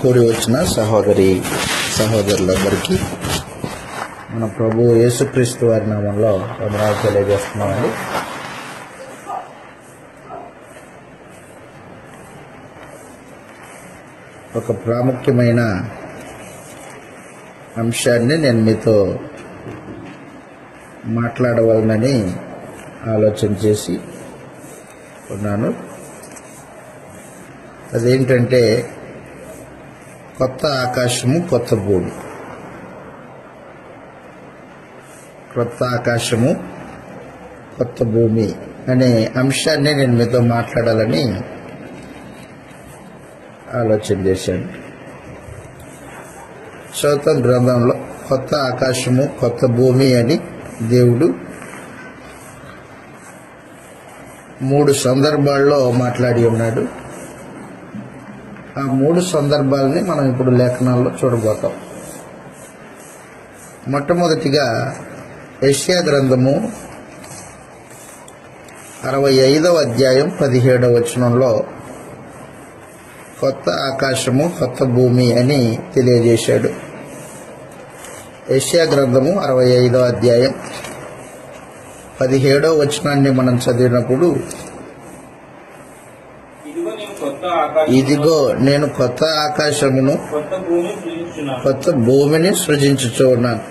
కూడి వచ్చిన సహోదరులందరికీ మన ప్రభు యేసుక్రీస్తు వారి నామంలో వందనాలు తెలియజేస్తున్నామండి. ఒక ప్రాముఖ్యమైన అంశాన్ని నేను మీతో మాట్లాడవాలని ఆలోచన చేసి ఉన్నాను. అదేంటంటే కొత్త ఆకాశము కొత్త భూమి. కొత్త ఆకాశము కొత్త భూమి అనే అంశాన్ని నేను మీతో మాట్లాడాలని ఆలోచన చేశాను. శ్రోతం గ్రంథంలో కొత్త ఆకాశము కొత్త భూమి అని దేవుడు 3 సందర్భాల్లో మాట్లాడి ఉన్నాడు. ఆ 3 సందర్భాలని మనం ఇప్పుడు లేఖనాల్లో చూడబోతాం. మొట్టమొదటిగా యెషయా గ్రంథము 65వ అధ్యాయం 17వ వచనంలో కొత్త ఆకాశము కొత్త భూమి అని తెలియజేశాడు. యెషయా గ్రంథము 65వ అధ్యాయం 17వ వచనాన్ని మనం చదివినప్పుడు, ఇదిగో నేను కొత్త ఆకాశమును కొత్త భూమిని సృజించుచు ఉన్నాను,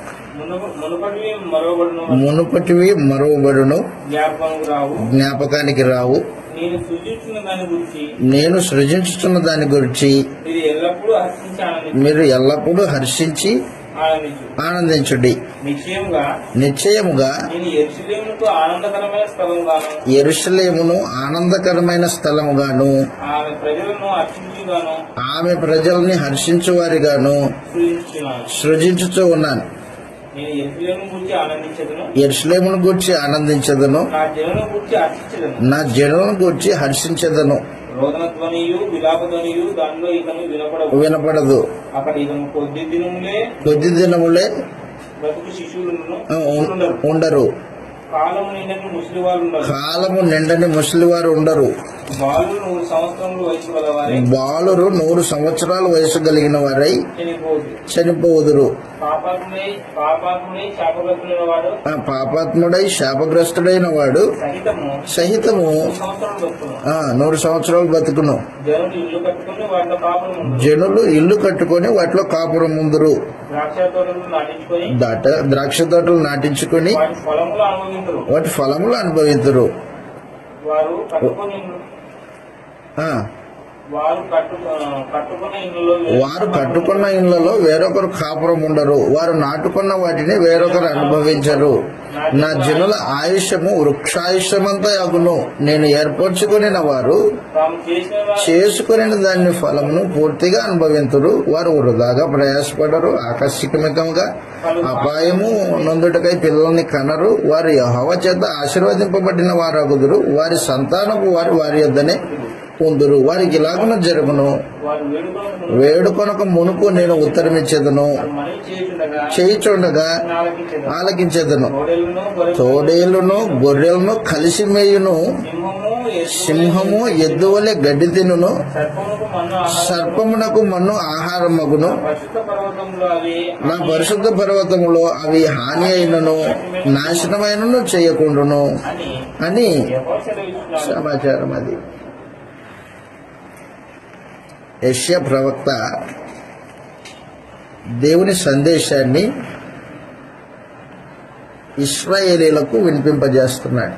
మునుపటివి మరువబడును, జ్ఞాపకానికి రావు. నేను సృజించుతున్న దాని గురించి మీరు ఎల్లప్పుడూ హర్షించి ఆనందించుడి. నిశ్చయముగా యెరూషలేమును ఆనందకరమైన స్థలముగాను ఆమె ప్రజల్ని హర్షించువారిగాను సృజించుతూ ఉన్నాను. యెరూషలేమును గూర్చి ఆనందించదను, నా జనులను గూర్చి హర్షించదను. వినపడదు. కొద్ది దినములే ఉండరు, కాలము నిండని ముసలివారు ఉండరు. బాలురు 100 సంవత్సరాల వయసు కలిగిన వారై చనిపోదురు. పాపాత్ముడై శాపగ్రస్తుడైన వాడు సహితము 100 సంవత్సరాలు బతుకును. జనులు ఇల్లు కట్టుకొని వాటిలో కాపురం ముందురు. ద్రాక్ష తోటలు నాటించుకొని వాటి ఫలములు అనుభవింతురు. వారు కట్టుకున్న ఇళ్లలో వేరొకరు కాపురం ఉండరు, వారు నాటుకున్న వాటిని వేరొకరు అనుభవించరు. నా జనుల ఆయుష్యము వృక్షాయుష్యమంతా అగును. నేను ఏర్పరచుకుని వారు చేసుకుని దాని ఫలమును పూర్తిగా అనుభవింతురు. వారు వృధాగా ప్రయాసపడరు, ఆకస్మికంగా అపాయము నొందుటకై పిల్లల్ని కనరు. వారు యెహోవా చేత ఆశీర్వదింపబడిన వారు అగుదురు. వారి సంతానపు వారి యొద్దనే పొందురు. వారికి ఇలాగున జరుగును, వేడుకొనక మునుపు నేను ఉత్తరమిచ్చేదను, చేయిచుండగా ఆలకించేదను. తోడేళ్లను గొర్రెలను కలిసి మేయును, సింహము ఎద్దు వలె గడ్డి తినును, సర్పమునకు మన్ను ఆహారమగును. నా పరిశుద్ధ పర్వతములో అవి హాని అయినను నాశనమైనను చేయకుండును అని సమాచారం. అది యెషయా ప్రవక్త దేవుని సందేశాన్ని ఇశ్రాయేలీయులకు వినిపింపజేస్తున్నాడు.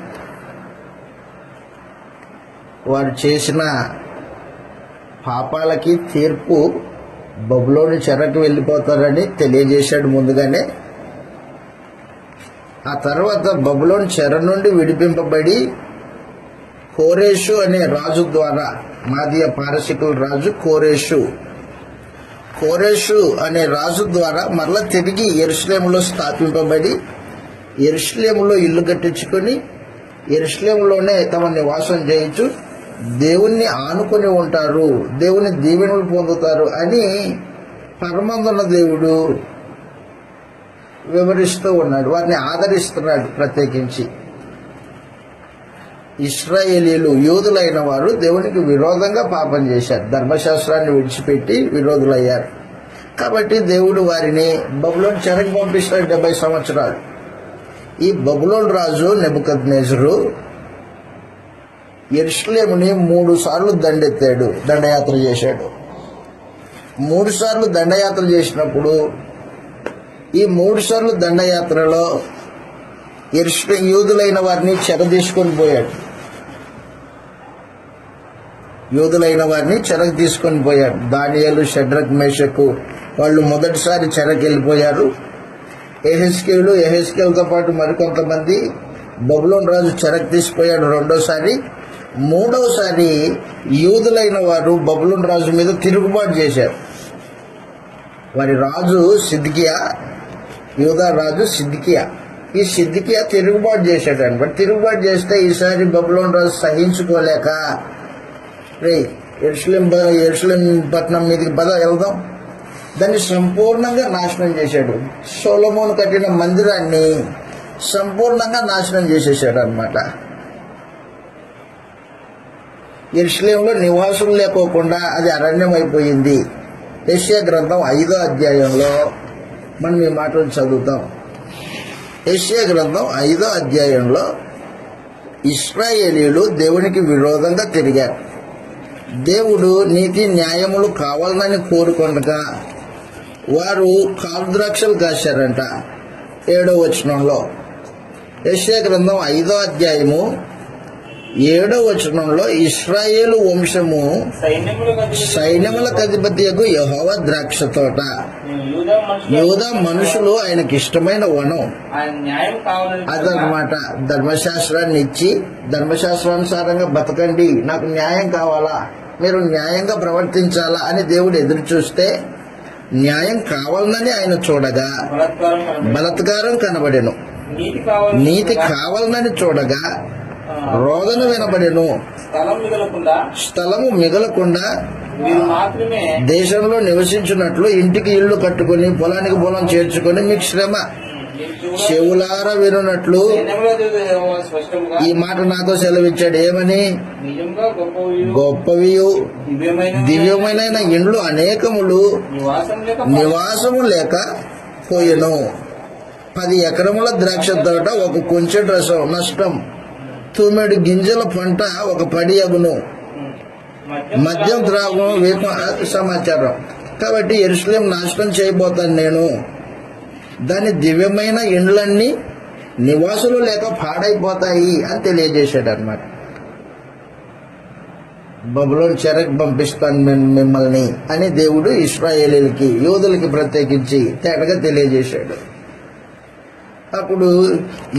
వారు చేసిన పాపాలకి తీర్పు బబులోను చెరకు వెళ్ళిపోతారని తెలియజేశాడు ముందుగానే. ఆ తర్వాత బబులోను చెర నుండి విడిపింపబడి కోరేషు అనే రాజు ద్వారా, మాదియ పారసికుల రాజు కోరేషు అనే రాజు ద్వారా మరలా తిరిగి యెరూషలేములో స్థాపింపబడి యెరూషలేములో ఇల్లు కట్టించుకొని యెరూషలేములోనే తమ నివాసం చేయించు దేవుణ్ణి ఆనుకొని ఉంటారు, దేవుని దీవెనలు పొందుతారు అని పరమందున్న దేవుడు వివరిస్తూ ఉన్నాడు. వారిని ఆదరిస్తున్నాడు ప్రత్యేకించి. ఇశ్రాయేలీలు యూదులైన వారు దేవునికి విరోధంగా పాపం చేశారు, ధర్మశాస్త్రాన్ని విడిచిపెట్టి విరోధులయ్యారు. కాబట్టి దేవుడు వారిని బబులోను చెరకు పంపిస్తాడు 70 సంవత్సరాలు. ఈ బబులోను రాజు నెబుకద్నెజరు యెరూషలేముని 3 సార్లు దండయాత్ర చేశాడు. 3 సార్లు దండయాత్ర చేసినప్పుడు ఈ 3 సార్లు దండయాత్రలో యూదులైన వారిని చెర తీసుకొని పోయాడు. దానియేలు, షడ్రక్, మేషకు వాళ్ళు మొదటిసారి చెరకు వెళ్ళిపోయారు. యెహెజ్కేలుతో పాటు మరికొంతమంది బబులోను రాజు చెరకు తీసిపోయాడు రెండోసారి. మూడవసారి యూదులైన వారు బబులోను రాజు మీద తిరుగుబాటు చేశారు. వారి రాజు సిద్కియా, యూదా రాజు సిద్కియా. ఈ సిద్కియా తిరుగుబాటు చేశాడు అనమాట. తిరుగుబాటు చేస్తే ఈసారి బబులోను రాజు సహించుకోలేక యెరూషలేం పట్టణం మీదకి వెళ్దాం, దాన్ని సంపూర్ణంగా నాశనం చేశాడు. సొలొమోను కట్టిన మందిరాన్ని సంపూర్ణంగా నాశనం చేసేసాడు అనమాట. యెరూషలేంలో నివాసులు లేకోకుండా అది అరణ్యం అయిపోయింది. యెషయా గ్రంథం 5వ అధ్యాయంలో మనం ఈ మాటలు చదువుతాం. యెషయా గ్రంథం 5వ అధ్యాయంలో ఇశ్రాయేలీయులు దేవునికి విరోధంగా తిరిగారు. దేవుడు నీతి న్యాయములు కావాలని కోరుకొనగా వారు కాలుద్రాక్షలు కాశారంట. 7వ వచనంలో, యెషయా గ్రంథం 5వ అధ్యాయము 7వ వచనంలో, ఇశ్రాయేలు వంశము సైన్యములకు అధిపతియగు యెహోవా ద్రాక్ష తోట, యూదా మనుషులు ఆయనకి ఇష్టమైన వనం. అదనమాట. ధర్మశాస్త్రాన్ని ఇచ్చి ధర్మశాస్త్రానుసారంగా బతకండి, నాకు న్యాయం కావాలా, మీరు న్యాయంగా ప్రవర్తించాలా అని దేవుడు ఎదురు చూస్తే న్యాయం కావాలని ఆయన చూడగా బలాత్కారం కనబడెను. నీతి కావాలని చూడగా రోదన వినబడెను. స్థలము మిగలకుండా దేశంలో నివసించినట్లు ఇంటికి ఇల్లు కట్టుకుని పొలానికి పొలం చేర్చుకొని మీకు శ్రమ. చెవులారా వినున్నట్లు ఈ మాట నాతో సెలవిచ్చాడు. ఏమని? గొప్పవి దివ్యమైన ఇండ్లు అనేకములు నివాసము లేక పోయెను. 10 ఎకరముల ద్రాక్ష తోట 1 కొంచెడు రసం నష్టం. 9 గింజల పంట 1 పడి అగును. మద్యం త్రాగం సమాచారం. కాబట్టి యెరూషలేం నాశనం చేయబోతాను నేను. దాని దివ్యమైన ఇండ్లన్నీ నివాసులు లేక పాడైపోతాయి అని తెలియజేశాడు అనమాట. బబులోను చెరకు పంపిస్తాను మిమ్మల్ని అని దేవుడు ఇశ్రాయేలీలకి, యూదులకి ప్రత్యేకించి తేటగా తెలియజేశాడు. అప్పుడు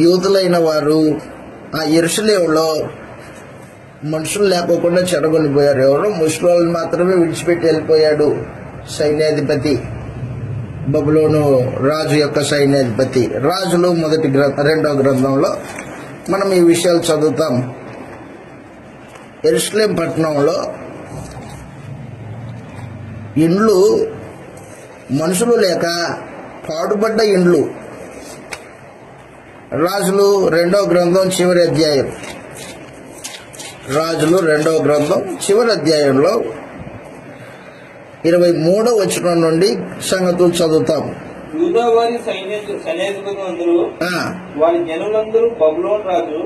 యూదులైన వారు ఆ యెరూషలేములో మనుషులు లేకోకుండా చెడగొనిపోయారు. ఎవరో ముస్లింలను మాత్రమే విడిచిపెట్టి వెళ్ళిపోయాడు సైన్యాధిపతి, బబులోను రాజు యొక్క సైన్యాధిపతి. రాజులు 2వ గ్రంథంలో మనం ఈ విషయాలు చదువుతాం. యెరూషలేం పట్టణంలో ఇండ్లు మనుషులు లేక పాడుపడ్డ ఇండ్లు. రాజులు 2వ గ్రంథం చివరి అధ్యాయం. రాజులు 2వ గ్రంథం చివరి అధ్యాయంలో 23వ వచనం నుండి సంగతులు చదువుతాం. యూదా వారి సైన్యాధిపతులందరూ వారి జనులందరూ బబులోను రాజు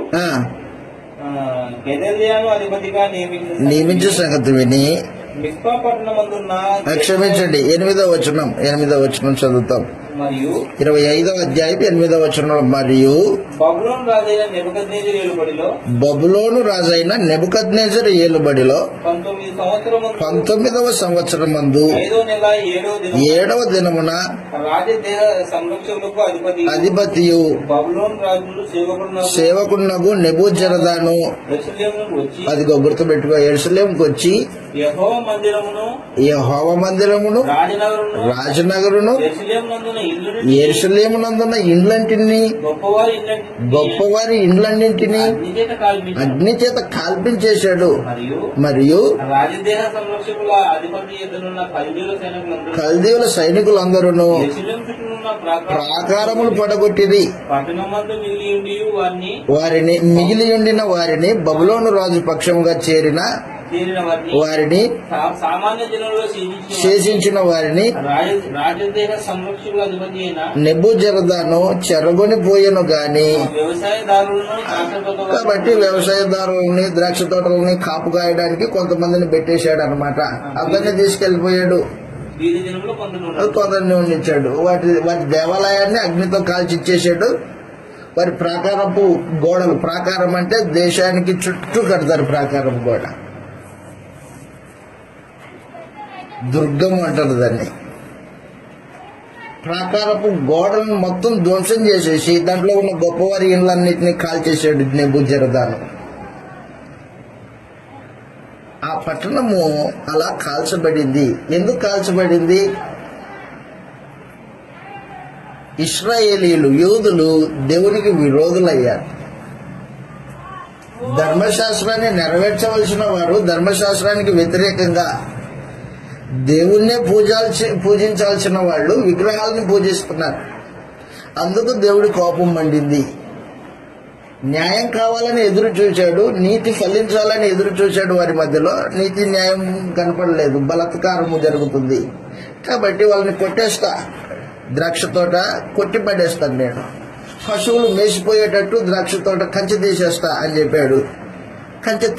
గెదల్యాను అధిపతిగా నియమించిన సంగతి విని మిస్పా పట్టణమందున్న క్షమించండి 8వ వచనం చదువుతాం. మరియు 25వ అధ్యాయం 8వ వచనంలో, మరియు బబులోను రాజైన నెబుకద్నెజరు ఏలుబడిలో 19వ సంవత్సరమందు 7వ దినమున సంరక్షకులకు అధిపతియు బబులోను రాజు సేవకునగు నెబూజరదాను, అదిగో గుర్తుపెట్టుకో, యెరూషలేముకు వచ్చి యెహోవా మందిరమును రాజనగరును ఇల్లు యెరూషలేమునందున్న ఇండ్లంటిని గొప్పవారి ఇండ్లన్నింటినీ అగ్ని చేత కాల్పించేశాడు. మరియు రాజదేహ సంరక్షకుల అధిపతి ఎదురున్న కల్దీయుల సైనికులందరూ యెరూషలేము చుట్టూనున్న ప్రాకారములు పడగొట్టిరి. పట్టణమందు మిగిలి ఉండి వారిని మిగిలి ఉండిన వారిని బబులోను రాజు పక్షముగా చేరిన వారిని సామాన్య జనులలో శేషించిన వారిని రాజదేహ సంరక్షకుల అధిపతి అయిన నెబూజరదాను చెరగొని పోయెను గాని. వ్యవసాయదారులను కాబట్టి వ్యవసాయదారులని ద్రాక్ష తోటలని కాపు కాయడానికి కొంతమందిని పెట్టేశాడు అనమాట. అందరినీ తీసుకెళ్లిపోయాడు. వీధి జనంలో కొందరిని ఉండించాడు. వాటి దేవాలయాన్ని అగ్నితో కాల్చిచ్చేసాడు. వారి ప్రాకారపు గోడలు, ప్రాకారం అంటే దేశానికి చుట్టూ కడతారు ప్రాకారపు గోడ, దుర్గం అంటారు దాన్ని. ప్రాకారపు గోడలను మొత్తం ధ్వంసం చేసేసి దాంట్లో ఉన్న గొప్పవారి ఇళ్ళన్నింటినీ కాల్చేసాడు నెబూజరదాను. ఆ పట్టణము అలా కాల్చబడింది. ఎందుకు కాల్చబడింది? ఇశ్రాయేలీలు, యూదులు దేవునికి విరోధులయ్యారు. ధర్మశాస్త్రాన్ని నెరవేర్చవలసిన వారు ధర్మశాస్త్రానికి వ్యతిరేకంగా దేవుణ్ణే పూజించాల్సిన వాళ్ళు విగ్రహాలను పూజిస్తున్నారు. అందుకు దేవుడి కోపం మండింది. న్యాయం కావాలని ఎదురు చూశాడు, నీతి ఫలించాలని ఎదురు చూశాడు. వారి మధ్యలో నీతి న్యాయం కనపడలేదు, బలాత్కారము జరుగుతుంది. కాబట్టి వాళ్ళని కొట్టేస్తా, ద్రాక్ష తోట కొట్టి పడేస్తాను నేను, పశువులు మేసిపోయేటట్టు ద్రాక్ష తోట కంచె తీసేస్తా అని చెప్పాడు. కంచె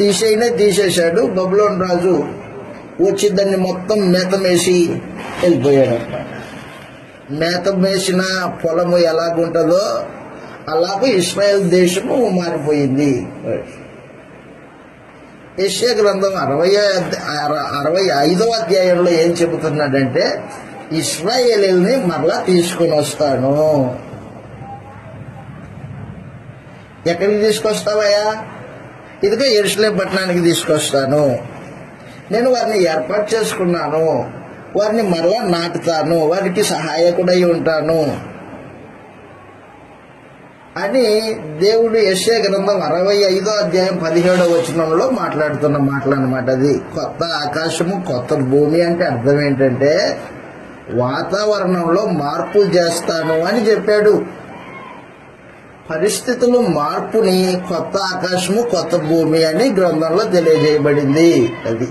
తీసేశాడు. బబులోను రాజు వచ్చి దాన్ని మొత్తం మేత మేసి వెళ్ళిపోయాడు అన్నమాట. మేత మేసిన పొలము ఎలాగుంటుందో అలాగే ఇశ్రాయేల్ దేశము మారిపోయింది. యెషయా గ్రంథం 65వ అధ్యాయంలో ఏం చెబుతున్నాడంటే, ఇశ్రాయేలీయుల్ని మరలా తీసుకొని వస్తాను. ఎక్కడికి తీసుకొస్తావయ్యా? ఇదిగో యెరూషలేము పట్టణానికి తీసుకొస్తాను. నేను వారిని ఏర్పాటు చేసుకున్నాను, వారిని మరలా నాటుతాను, వారికి సహాయకుడై ఉంటాను అని దేవుడు యెషయా గ్రంథం 65వ అధ్యాయం 17వ వచనంలో మాట్లాడుతున్న మాటలు అన్నమాట. అది కొత్త ఆకాశము, కొత్త భూమి అంటే అర్థం ఏంటంటే వాతావరణంలో మార్పులు చేస్తాను అని చెప్పాడు. పరిస్థితులు మార్పుని కొత్త ఆకాశము, కొత్త భూమి అని గ్రంథంలో తెలియజేయబడింది. అది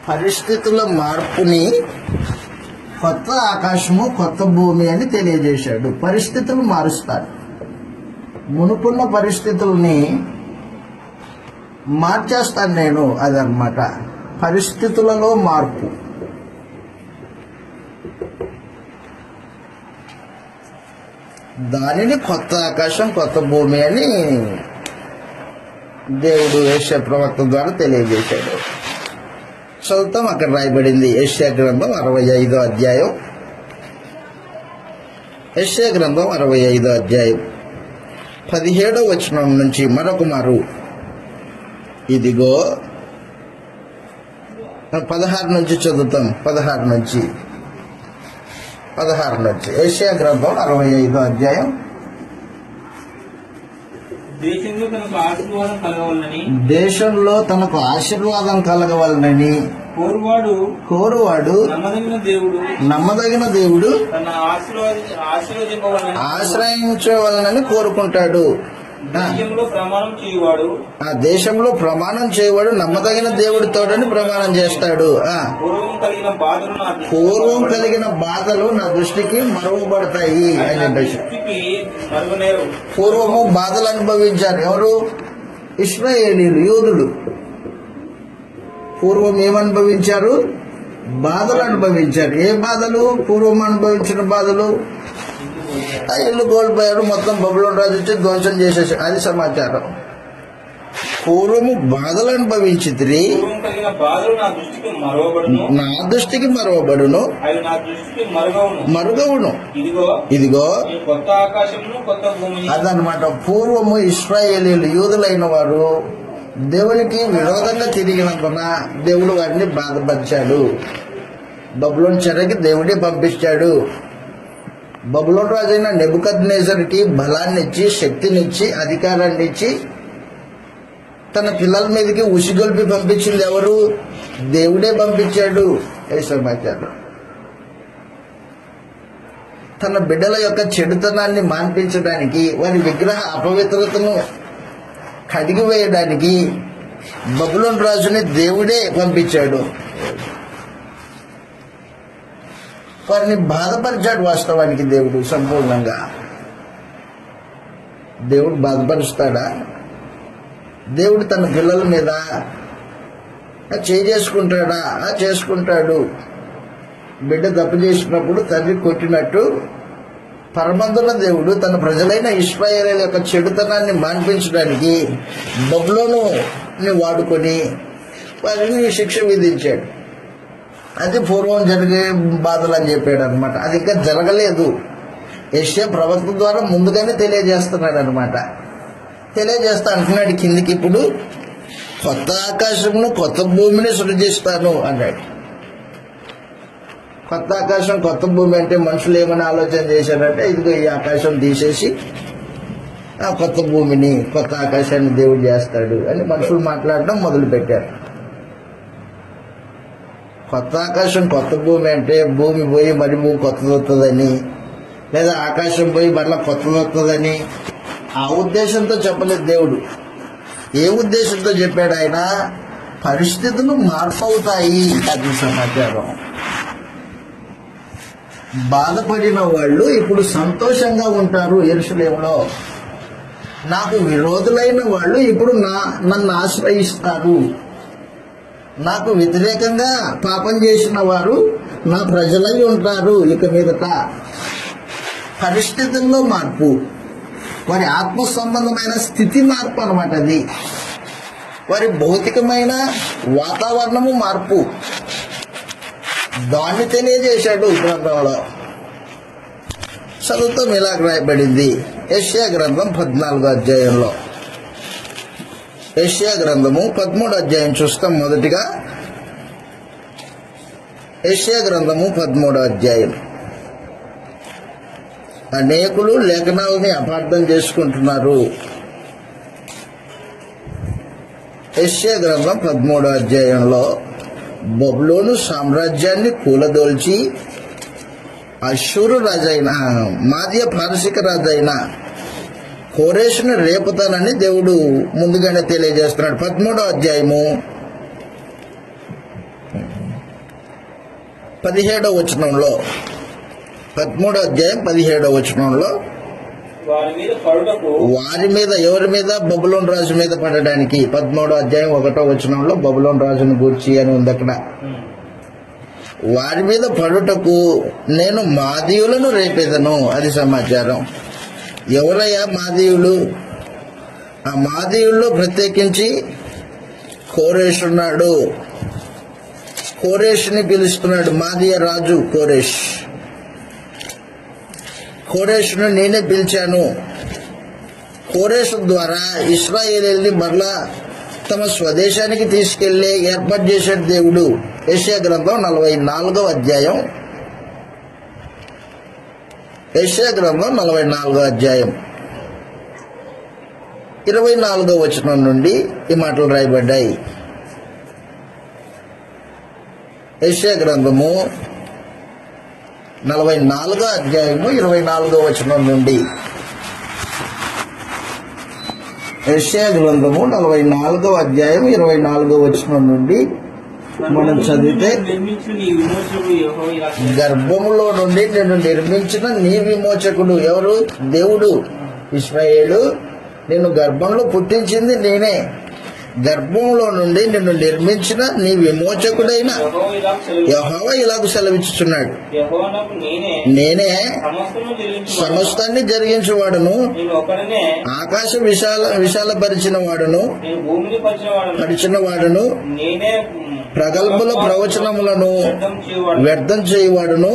పరిస్థితుల మార్పుని కొత్త ఆకాశము, కొత్త భూమి అని తెలియజేశాడు. పరిస్థితులు మారుస్తాడు. మునుకున్న పరిస్థితుల్ని మార్చేస్తాను నేను. అదనమాట పరిస్థితులలో మార్పు. దానిని కొత్త ఆకాశం, కొత్త భూమి అని దేవుడు యెషయా ప్రవక్త ద్వారా తెలియజేశాడు. చదువుతాం, అక్కడ రాయబడింది. యెషయా గ్రంథం 65వ అధ్యాయం. యెషయా గ్రంథం 65వ అధ్యాయం 17వ వచనం నుంచి మరొక మారు. ఇదిగో 16 నుంచి చదువుతాం. 16 నుంచి యెషయా గ్రంథం 65వ అధ్యాయం. దేశంలో తనకు ఆశీర్వాదం కలగవలనని కోరువాడు నమ్మదగిన దేవుడు ఆశ్రయించవలనని కోరుకుంటాడు. ఆ దేశంలో ప్రమాణం చేయవాడు నమ్మదగిన దేవుడితోడని ప్రమాణం చేస్తాడు. పూర్వం కలిగిన బాధలు నా దృష్టికి మరువబడతాయి అని. పూర్వము బాధలు అనుభవించారు ఎవరు? ఇశ్రాయేలీయులు, యూదులు. పూర్వం ఏమనుభవించారు? బాధలు అనుభవించారు. ఏ బాధలు? పూర్వం అనుభవించిన బాధలు. ఆ ఇల్లు కోల్పోయారు, మొత్తం బబులోను రాజు వచ్చి ధ్వంసం చేసేసారు. అది సమాచారం. పూర్వము బాధలు అనుభవించితిరి, నా దృష్టికి మరువబడును, మరుగవును. ఇదిగో అదనమాట. పూర్వము ఇశ్రాయేలీయులు, యూదులైన వారు దేవునికి విరోధంగా తిరిగినందున దేవుడు వారిని బాధపరిచాడు. బబులోను చెరకి దేవుడే పంపించాడు. బబులోను రాజైన నెబుకద్నెజరుకి బలాన్ని ఇచ్చి, శక్తినిచ్చి, అధికారాన్ని ఇచ్చి తన పిల్లల మీదకి ఉసిగొల్పి పంపించింది ఎవరు? దేవుడే పంపించాడు. ఏ సమాచారం. తన బిడ్డల యొక్క చెడుతనాన్ని మాన్పించడానికి, వారి విగ్రహ అపవిత్రతను కడిగివేయడానికి బబులోను రాజుని దేవుడే పంపించాడు. వారిని బాధపరిచాడు. వాస్తవానికి దేవుడు సంపూర్ణంగా. దేవుడు బాధపరుస్తాడా? దేవుడు తన పిల్లల మీద చేసుకుంటాడా? చేసుకుంటాడు. బిడ్డ తప్పు చేసినప్పుడు తండ్రి కొట్టినట్టు పరమందున దేవుడు తన ప్రజలైన ఇశ్రాయేలీయుల యొక్క చెడుతనాన్ని మాన్పించడానికి బబులోనుని వాడుకొని వారిని శిక్ష విధించాడు. అది పూర్వం జరిగే బాధలు అని చెప్పాడు అనమాట. అది ఇంకా జరగలేదు. యెషయా ప్రవక్త ద్వారా ముందుగానే తెలియజేస్తున్నాడు అనమాట. తెలియజేస్తా అంటున్నాడు కిందికి, ఇప్పుడు కొత్త ఆకాశమును కొత్త భూమిని సృజిస్తాను అన్నాడు. కొత్త ఆకాశం కొత్త భూమి అంటే మనుషులు ఏమైనా ఆలోచన చేశారంటే, ఇదిగో ఈ ఆకాశం తీసేసి ఆ కొత్త భూమిని, కొత్త ఆకాశాన్ని దేవుడు చేస్తాడు అని మనుషులు మాట్లాడడం మొదలు పెట్టారు. కొత్త ఆకాశం కొత్త భూమి అంటే భూమి పోయి మరి భూమి కొత్తది వస్తుందని, లేదా ఆకాశం పోయి మరలా కొత్తది వస్తుందని ఆ ఉద్దేశంతో చెప్పలేదు దేవుడు. ఏ ఉద్దేశంతో చెప్పాడు ఆయన? పరిస్థితులు మార్పు అవుతాయి. అది సమాచారం. బాధపడిన వాళ్ళు ఇప్పుడు సంతోషంగా ఉంటారు యెరూషలేములో. నాకు విరోధులైన వాళ్ళు ఇప్పుడు నన్ను ఆశ్రయిస్తారు. నాకు వ్యతిరేకంగా పాపం చేసిన వారు నా ప్రజలై ఉంటారు. ఇక మీదట పరిస్థితుల్లో మార్పు, వారి ఆత్మ సంబంధమైన స్థితి మార్పు అన్నమాట. అది వారి భౌతికమైన వాతావరణము మార్పు. దాన్ని తెలియజేశాడు గ్రంథంలో. చదువుతాం. ఇలా రాయబడింది యెషయా గ్రంథం 14వ అధ్యాయంలో. యెషయా గ్రంథము 13వ అధ్యాయం చూస్తాం. మొదటిగా యెషయా గ్రంథము 13వ అధ్యాయం. అనేకులు లేఖనాలని అపార్థం చేసుకుంటున్నారు. యెషయా గ్రంథం 13వ అధ్యాయంలో బబులోను సామ్రాజ్యాన్ని కూలదోల్చి అష్షూరు రాజైన, మాదియ పారసిక రాజైన కోరేషుని రేపుతానని దేవుడు ముందుగానే తెలియజేస్తున్నాడు. 13వ అధ్యాయము 17వ వచనంలో, 13వ అధ్యాయం 17వ వచనంలో వారి మీద, ఎవరి మీద? బబులోను రాజు మీద పడడానికి. 13వ అధ్యాయం 1వ వచనంలో బబులోను రాజును గూర్చి అని ఉంది అక్కడ. వారి మీద పడుటకు నేను మాదీయులను రేపేదను. అది సమాచారం. ఎవరయ్యా మాదీయులు? ఆ మాదీయుల్లో ప్రత్యేకించి కోరేష్ ఉన్నాడు. కోరేష్ని పిలుస్తున్నాడు. మాదీయ రాజు కోరేష్. కోరేషును నేనే పిలిచాను. కోరేషు ద్వారా ఇశ్రాయేలీయుల్ని మరలా తమ స్వదేశానికి తీసుకెళ్లి ఏర్పాటు చేశాడు దేవుడు. యెషయా గ్రంథం 44వ అధ్యాయం. యెషయా గ్రంథం 44వ అధ్యాయం 24వ వచనం నుండి ఈ మాటలు రాయబడ్డాయి. యెషయా గ్రంథము 44వ అధ్యాయము 24వ వచనం నుండి. యెషయా గ్రంథము 44వ అధ్యాయం 24వ వచనం నుండి మనం చదివితే, గర్భములో నుండి నిన్ను నిర్మించిన నీ విమోచకుడు ఎవరు? దేవుడు. ఇశ్రాయేలు, నిన్ను గర్భంలో పుట్టించింది నేనే. గర్భంలో నుండి నిన్ను నిర్మించిన నీ విమోచకుడైన యెహోవా ఇలాగ సెలవిచ్చుచున్నాడు, నేనే సమస్తాన్ని జరిగించేవాడును, ఆకాశ విశాలపరిచిన వాడును, ప్రగల్భుల ప్రవచనములను వ్యర్థం చేయవాడును,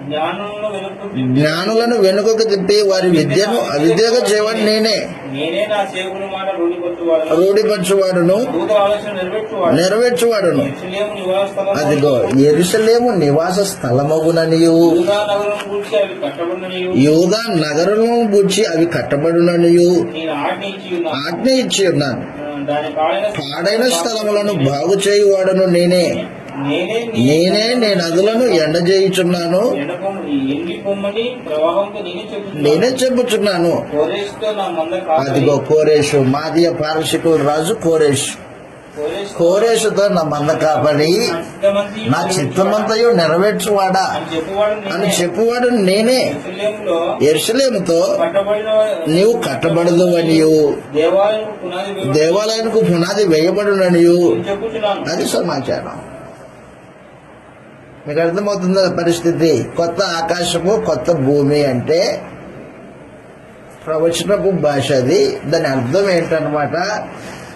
జ్ఞానులను వెనుకకు తిప్పి, జ్ఞానులను వెనుకకు తిప్పి వారి విద్యను అవిద్యగా చేయవాడు నేనే. నేనే నా సేవకుని మాట రూఢిపరచువాడను, రూఢిపరచువాడును, దూత ఆలోచన నెరవేర్చువాడు. నెరవేర్చువాడును. యెరూషలేము నివాస స్థలము, అదిగో యెరూషలేము నివాస స్థలమగుననియు, యూదా నగరం గూర్చి అవి కట్టబడిననియు, యూదా నగరమును గూర్చి అవి కట్టబడుననియు నేను ఆజ్ఞ ఇచ్చి ఉన్నాను. ఆజ్ఞ ఇచ్చి ఉన్నాను. దాని పాడైన స్థలములను బాగు చేయువాడును నేనే. నేనే నీ నదులను ఎండజేయుచున్నాను, ఎండి పొమ్మని ప్రవాహంతో నేనే చెప్పుచున్నాను. కోరేషుతో నా మంద కాపరి, అదిగో కోరేషు, మాదియ పారసికుల రాజు కోరేషు. కోరేషుతో నా మంద కాపడి నా చిత్తమంతయు నెరవేర్చువాడా అని చెప్పువాడు నేనే. యెరూషలేముతో నీవు కట్టబడదు అనియు, దేవాలయానికి పునాది వేయబడుననియు అది సమాచారం. మీకు అర్థమవుతుందా పరిస్థితి? కొత్త ఆకాశము, కొత్త భూమి అంటే ప్రవచనపు భాష అది. దాని అర్థం ఏంటన్నమాట,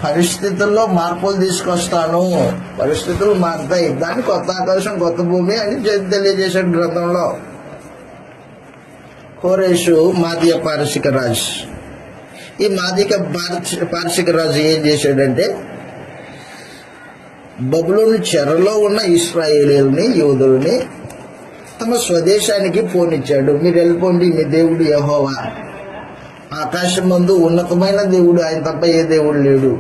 పరిస్థితుల్లో మార్పులు తీసుకొస్తాను, పరిస్థితులు మారుతాయి, దాన్ని కొత్త ఆకాశం కొత్త భూమి అని తెలియజేశాడు గ్రంథంలో. కోరేషు మాదియ పారసిక రాజు. ఈ మాదిక పారసిక రాజు ఏం చేశాడంటే, బబులోను చెరలో ఉన్న ఇశ్రాయేలీయుల్ని, యూదుల్ని తమ స్వదేశానికి పోనిచ్చాడు. మీరు వెళ్ళిపోండి, మీ దేవుడు యెహోవా, ఆకాశం ముందు ఉన్నతమైన దేవుడు, ఆయన తప్ప ఏ దేవుడు లేడు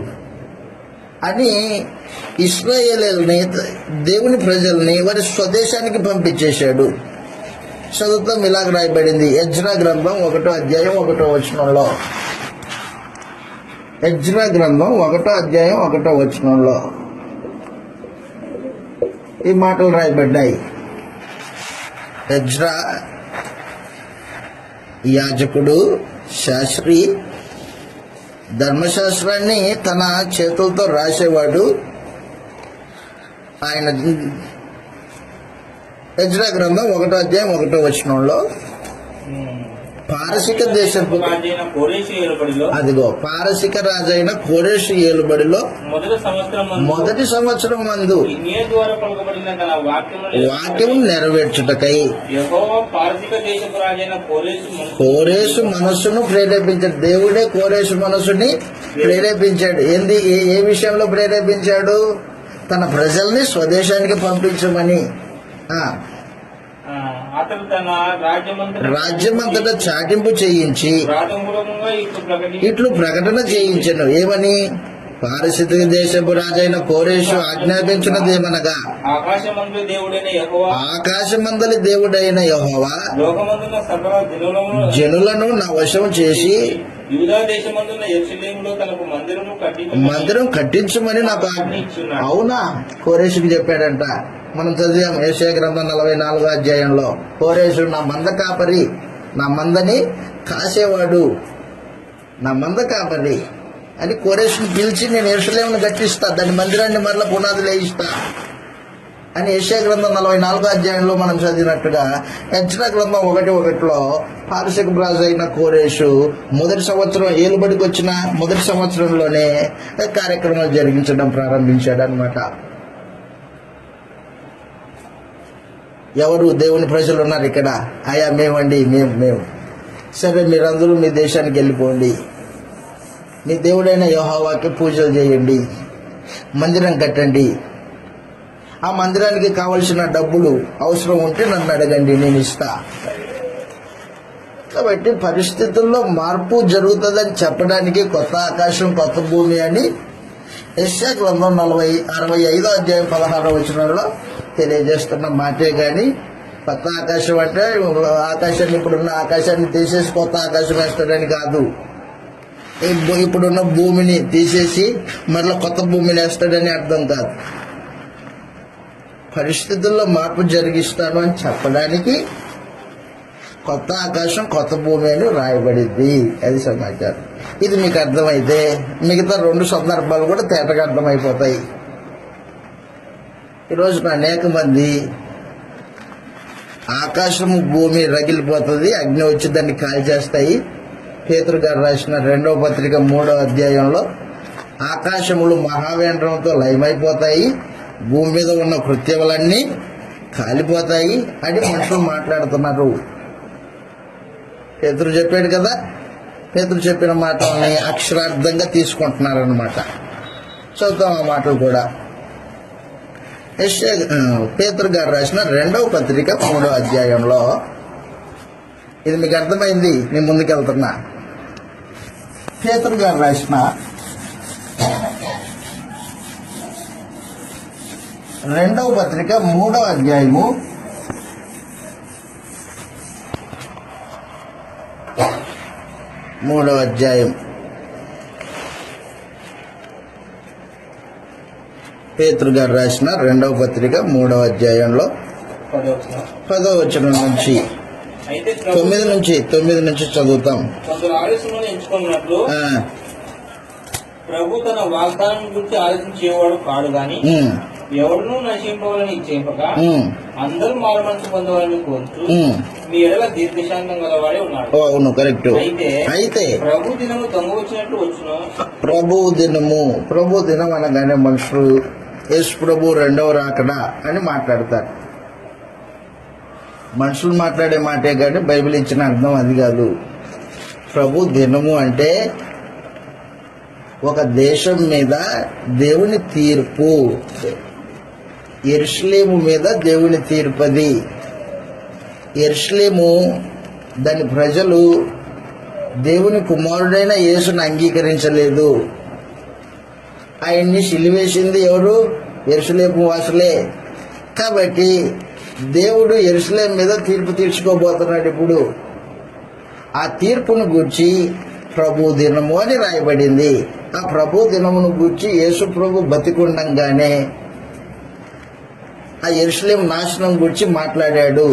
అని ఇశ్రాయేలీయుల్ని, దేవుని ప్రజల్ని వారి స్వదేశానికి పంపించేశాడు. చదువుతాం, ఇలాగ రాయబడింది ఎజ్రా గ్రంథం 1వ అధ్యాయం 1వ వచనంలో. ఎజ్రా గ్రంథం 1వ అధ్యాయం 1వ వచనంలో ఈ మాటలు రాయబడ్డాయి. ఎజ్రా యాజకుడు, శాస్త్రి, ధర్మశాస్త్రాన్ని తన చేతులతో రాసేవాడు. ఆయన ఎజ్రా గ్రంథం 1వ అధ్యాయం 1వ వచనంలో పారసిక దేశపు అదిగో పారసిక రాజైన కోరేషు ఏలుబడిలో మొదటి సంవత్సరం మందు వాక్యము నెరవేర్చుటకై కోరేషు మనస్సును ప్రేరేపించాడు. దేవుడే కోరేషు మనస్సుని ప్రేరేపించాడు. ఏ విషయంలో ప్రేరేపించాడు? తన ప్రజల్ని స్వదేశానికి పంపించమని. అతను తన రాజ్యమంతటా చాటింపు చేయించి ఇట్లు ప్రకటన చేయించను. ఏమని? పారసిక దేశపు రాజైన కోరేషు ఆజ్ఞాపించినదేమనగా, ఆకాశమందలి దేవుడైన యెహోవా జనులను నా వశం చేసి మందిరం కట్టించమని నాకు ఆజ్ఞ. అవునా? కోరేషుకి చెప్పాడంట. మనం చదివాం యెషయా గ్రంథం 44వ అధ్యాయంలో. కోరేషు నా మంద కాపరి, నా మందని కాసేవాడు, నా మంద కాపరి అని కోరేషుని పిలిచి నేను యెరూషలేమును కట్టిస్తా, దాని మందిరాన్ని మరలా పునాదులు వేయిస్తా అని యెషయా గ్రంథం 44వ అధ్యాయంలో మనం చదివినట్టుగా ఎజ్రా గ్రంథం 1:1లో పారసిక రాజు అయిన కోరేషు మొదటి సంవత్సరం ఏలుబడికి వచ్చిన మొదటి సంవత్సరంలోనే కార్యక్రమాలు జరిగించడం ప్రారంభించాడు అనమాట. ఎవరు? దేవుని ప్రజలు ఉన్నారు ఇక్కడ. అయా మేమండి, మేము సరే, మీరందరూ మీ దేశానికి వెళ్ళిపోండి, మీ దేవుడైన యెహోవాకి పూజలు చేయండి, మందిరం కట్టండి, ఆ మందిరానికి కావలసిన డబ్బులు అవసరం ఉంటే నన్ను అడగండి, నేను ఇస్తా. కాబట్టి పరిస్థితుల్లో మార్పు జరుగుతుందని చెప్పడానికి కొత్త ఆకాశం కొత్త భూమి అని యెషయా గ్రంథం 65వ అధ్యాయం 16వ వచనంలో తెలియజేస్తున్న మాటే కానీ కొత్త ఆకాశం అంటే ఆకాశాన్ని, ఇప్పుడున్న ఆకాశాన్ని తీసేసి కొత్త ఆకాశం వేస్తాడని కాదు. ఇప్పుడున్న భూమిని తీసేసి మరలా కొత్త భూమిని వేస్తాడని అర్థం కాదు. పరిస్థితుల్లో మార్పు జరిగిస్తాను అని చెప్పడానికి కొత్త ఆకాశం కొత్త భూమి అని రాయబడింది. అది సమాచారం. ఇది మీకు అర్థమైతే మిగతా 2 సందర్భాలు కూడా తేటగా అర్థమైపోతాయి. ఈరోజు అనేక మంది ఆకాశము భూమి రగిలిపోతుంది, అగ్ని వచ్చి దాన్ని కాల్ చేస్తాయి. పేతురు గారు రాసిన 2వ పత్రిక 3వ అధ్యాయంలో ఆకాశములు మహావేంద్రంతో లయమైపోతాయి, భూమి మీద ఉన్న కృత్యములన్నీ కాలిపోతాయి అని మనుషులు మాట్లాడుతున్నారు. పేతురు చెప్పాడు కదా, పేతురు చెప్పిన మాటల్ని అక్షరార్థంగా తీసుకుంటున్నారు అన్నమాట. చదువుతాం ఆ మాటలు కూడా. పేతురు గారు రాసిన 2వ పత్రిక 3వ అధ్యాయంలో, ఇది మీకు అర్థమైంది, నేను ముందుకెళ్తున్నా. పేతురు గారు రాసిన 2వ పత్రిక 3వ అధ్యాయము 3వ అధ్యాయం. పేతురు గారు రాసిన 2వ పత్రిక 3వ అధ్యాయంలో 10వ వచనం నుంచి అయితే 9 నుంచి చదువుతాం. కొందరు ఆలస్యమును ఎంచుకున్నట్లు ప్రభు తన వాగ్దానం గురించి ఆలోచించేవాడు కాడు గాని ఎవరునూ నశింపవాలని చేపక అందరూ మారు మనసు పొందవాలని కోరుతూ మీ ఎడల దీర్ఘశాంతం గలవాడే ఉన్నాడు. అవును, కరెక్ట్. అయితే ప్రభు దినము దొంగ వచ్చినట్లు వచ్చును. ప్రభు దినం అనగానే మనుషులు యేసు ప్రభు 2వ రాకడా అని మాట్లాడతారు. మనుషులు మాట్లాడే మాటే కానీ బైబిల్ ఇచ్చిన అర్థం అది కాదు. ప్రభు దినము అంటే ఒక దేశం మీద దేవుని తీర్పు, యెరూషలేము మీద దేవుని తీర్పది. యెరూషలేము దాని ప్రజలు దేవుని కుమారుడైన యేసుని అంగీకరించలేదు. ఆయన్ని సిలువేసింది ఎవరు? యెరూషలేము వాసులే. కాబట్టి దేవుడు యెరూషలేము మీద తీర్పు తీర్చుకోబోతున్నాడు. ఇప్పుడు ఆ తీర్పును గూర్చి ప్రభు దినము అని రాయబడింది. ఆ ప్రభు దినమును గూర్చి యేసు ప్రభు బతికుండంగానే ఆ యెరూషలేము నాశనం గురించి మాట్లాడాడు.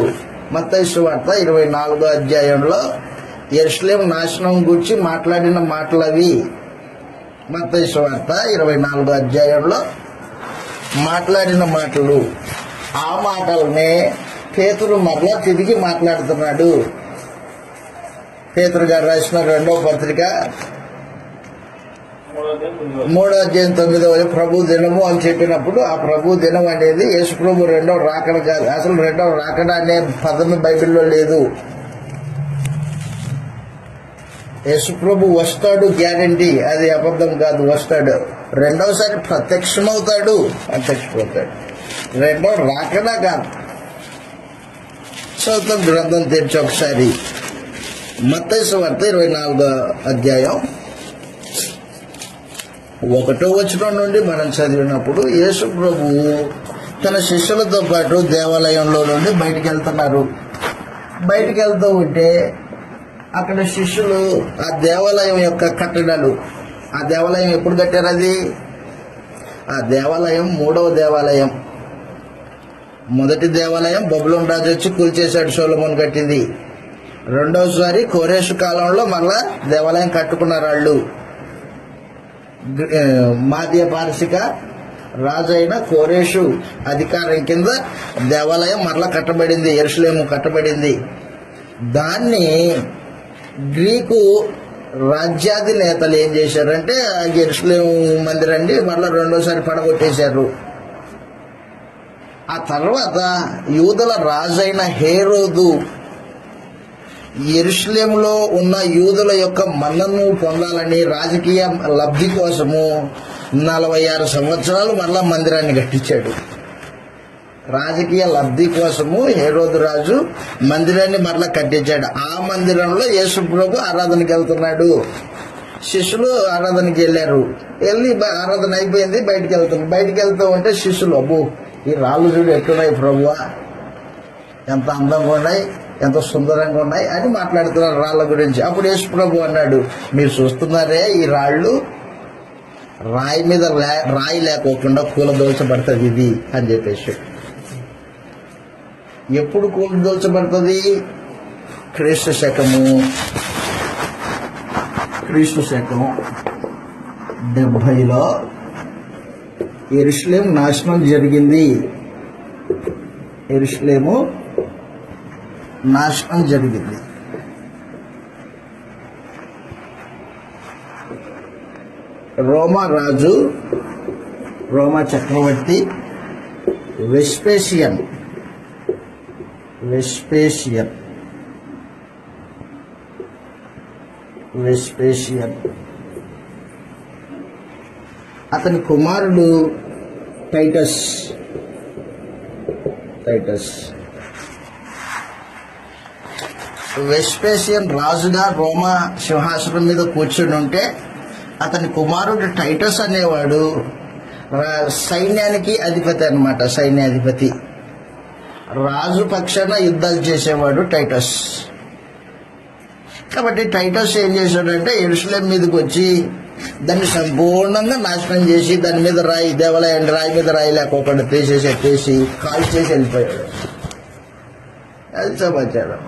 మత్తయి సువార్త 24వ అధ్యాయంలో యెరూషలేము నాశనం గురించి మాట్లాడిన మాటలవి. మత్తయి సువార్త 24వ అధ్యాయంలో మాట్లాడిన మాటలు. ఆ మాటలనే పేతురు మరలా తిరిగి మాట్లాడుతున్నాడు. పేతురు గారు రాసిన 2వ పత్రిక 3వ అధ్యాయం 9వ ప్రభు దినము అని చెప్పినప్పుడు ఆ ప్రభు దినం అనేది యేసు ప్రభు 2వ రాకడ కాదు. అసలు 2వ రాకడ అనే పదం బైబిల్లో లేదు. యేసు ప్రభు వస్తాడు, గ్యారంటీ, అది అబద్ధం కాదు. వస్తాడు, 2వసారి ప్రత్యక్షమవుతాడు. 2వ రాకడ కాదు. చదువుతాం గ్రంథం తెరిచి ఒకసారి. మత్తయి సువార్త 24వ అధ్యాయం 1వ వచనం నుండి మనం చదివినప్పుడు యేసు ప్రభు తన శిష్యులతో పాటు దేవాలయంలో నుండి బయటికి వెళ్తున్నారు. బయటికి వెళ్తూ ఉంటే అక్కడ శిష్యులు ఆ దేవాలయం యొక్క కట్టడాలు, ఆ దేవాలయం ఎప్పుడు కట్టారు? ఆ దేవాలయం 3వ దేవాలయం. మొదటి దేవాలయం బబులోను రాజు వచ్చి కూల్చేశాడు, సొలొమోను కట్టింది. 2వసారి కోరేషు కాలంలో మళ్ళా దేవాలయం కట్టుకున్నారు వాళ్ళు. మాధ్య పారసిక రాజు అయిన కోరేషు అధికారం కింద దేవాలయం మరలా కట్టబడింది, యెరూషలేము కట్టబడింది. దాన్ని గ్రీకు రాజ్యాధినేతలు ఏం చేశారంటే యెరూషలేము మందిరాన్ని మరలా 2వసారి పడగొట్టేశారు. ఆ తర్వాత యూదుల రాజైన హేరోదు యెరూషలేములో ఉన్న యూదుల యొక్క మన్నను పొందాలని రాజకీయ లబ్ధి కోసము 46 సంవత్సరాలు మరలా మందిరాన్ని కట్టించాడు. రాజకీయ లబ్ధి కోసము హేరోదు రాజు మందిరాన్ని మరలా కట్టించాడు. ఆ మందిరంలో యేసు ప్రభు ఆరాధనకి వెళ్తున్నాడు. శిష్యులు ఆరాధనకి వెళ్ళారు. వెళ్ళి ఆరాధన అయిపోయింది, బయటికి వెళ్తూ ఉంటే శిష్యులు, అబ్బో ఈ రాళ్ళు చూడు ఎట్టున్నాయి ప్రభువా, ఎంత అందంగా ఉన్నాయి, ఎంత సుందరంగా ఉన్నాయి అని మాట్లాడుతున్నారు రాళ్ళ గురించి. అప్పుడు యేసు ప్రభు అన్నాడు, మీరు చూస్తున్నారే ఈ రాళ్ళు, రాయి మీద రాయి లేకోకుండా కూలదోల్చబడుతుంది ఇది అని చెప్పేసి. ఎప్పుడు కూలదోల్చబడుతుంది? క్రీస్తు శకము 70లో యెరూషలేము నాశనం జరిగింది. యెరూషలేము నాశనం జరిగింది. రోమా చక్రవర్తి వెస్పేషియన్ వెస్పేషియన్ అతని కుమారుడు టైటస్. వెస్పేషియన్ రాజుగా రోమా సింహాసనం మీద కూర్చుని ఉంటే అతని కుమారుడు టైటస్ అనేవాడు సైన్యానికి అధిపతి అన్నమాట. సైన్యాధిపతి, రాజు పక్షాన యుద్ధాలు చేసేవాడు టైటస్. కాబట్టి టైటస్ ఏం చేశాడంటే యెరూషలేం మీదకి వచ్చి దాన్ని సంపూర్ణంగా నాశనం చేసి దాని మీద దేవాలయాన్ని రాయి మీద రాయి లేకోకుండా తీసేసి ఎత్తేసి కాల్ చేసి వెళ్ళిపోయాడు. అది సమాచారం.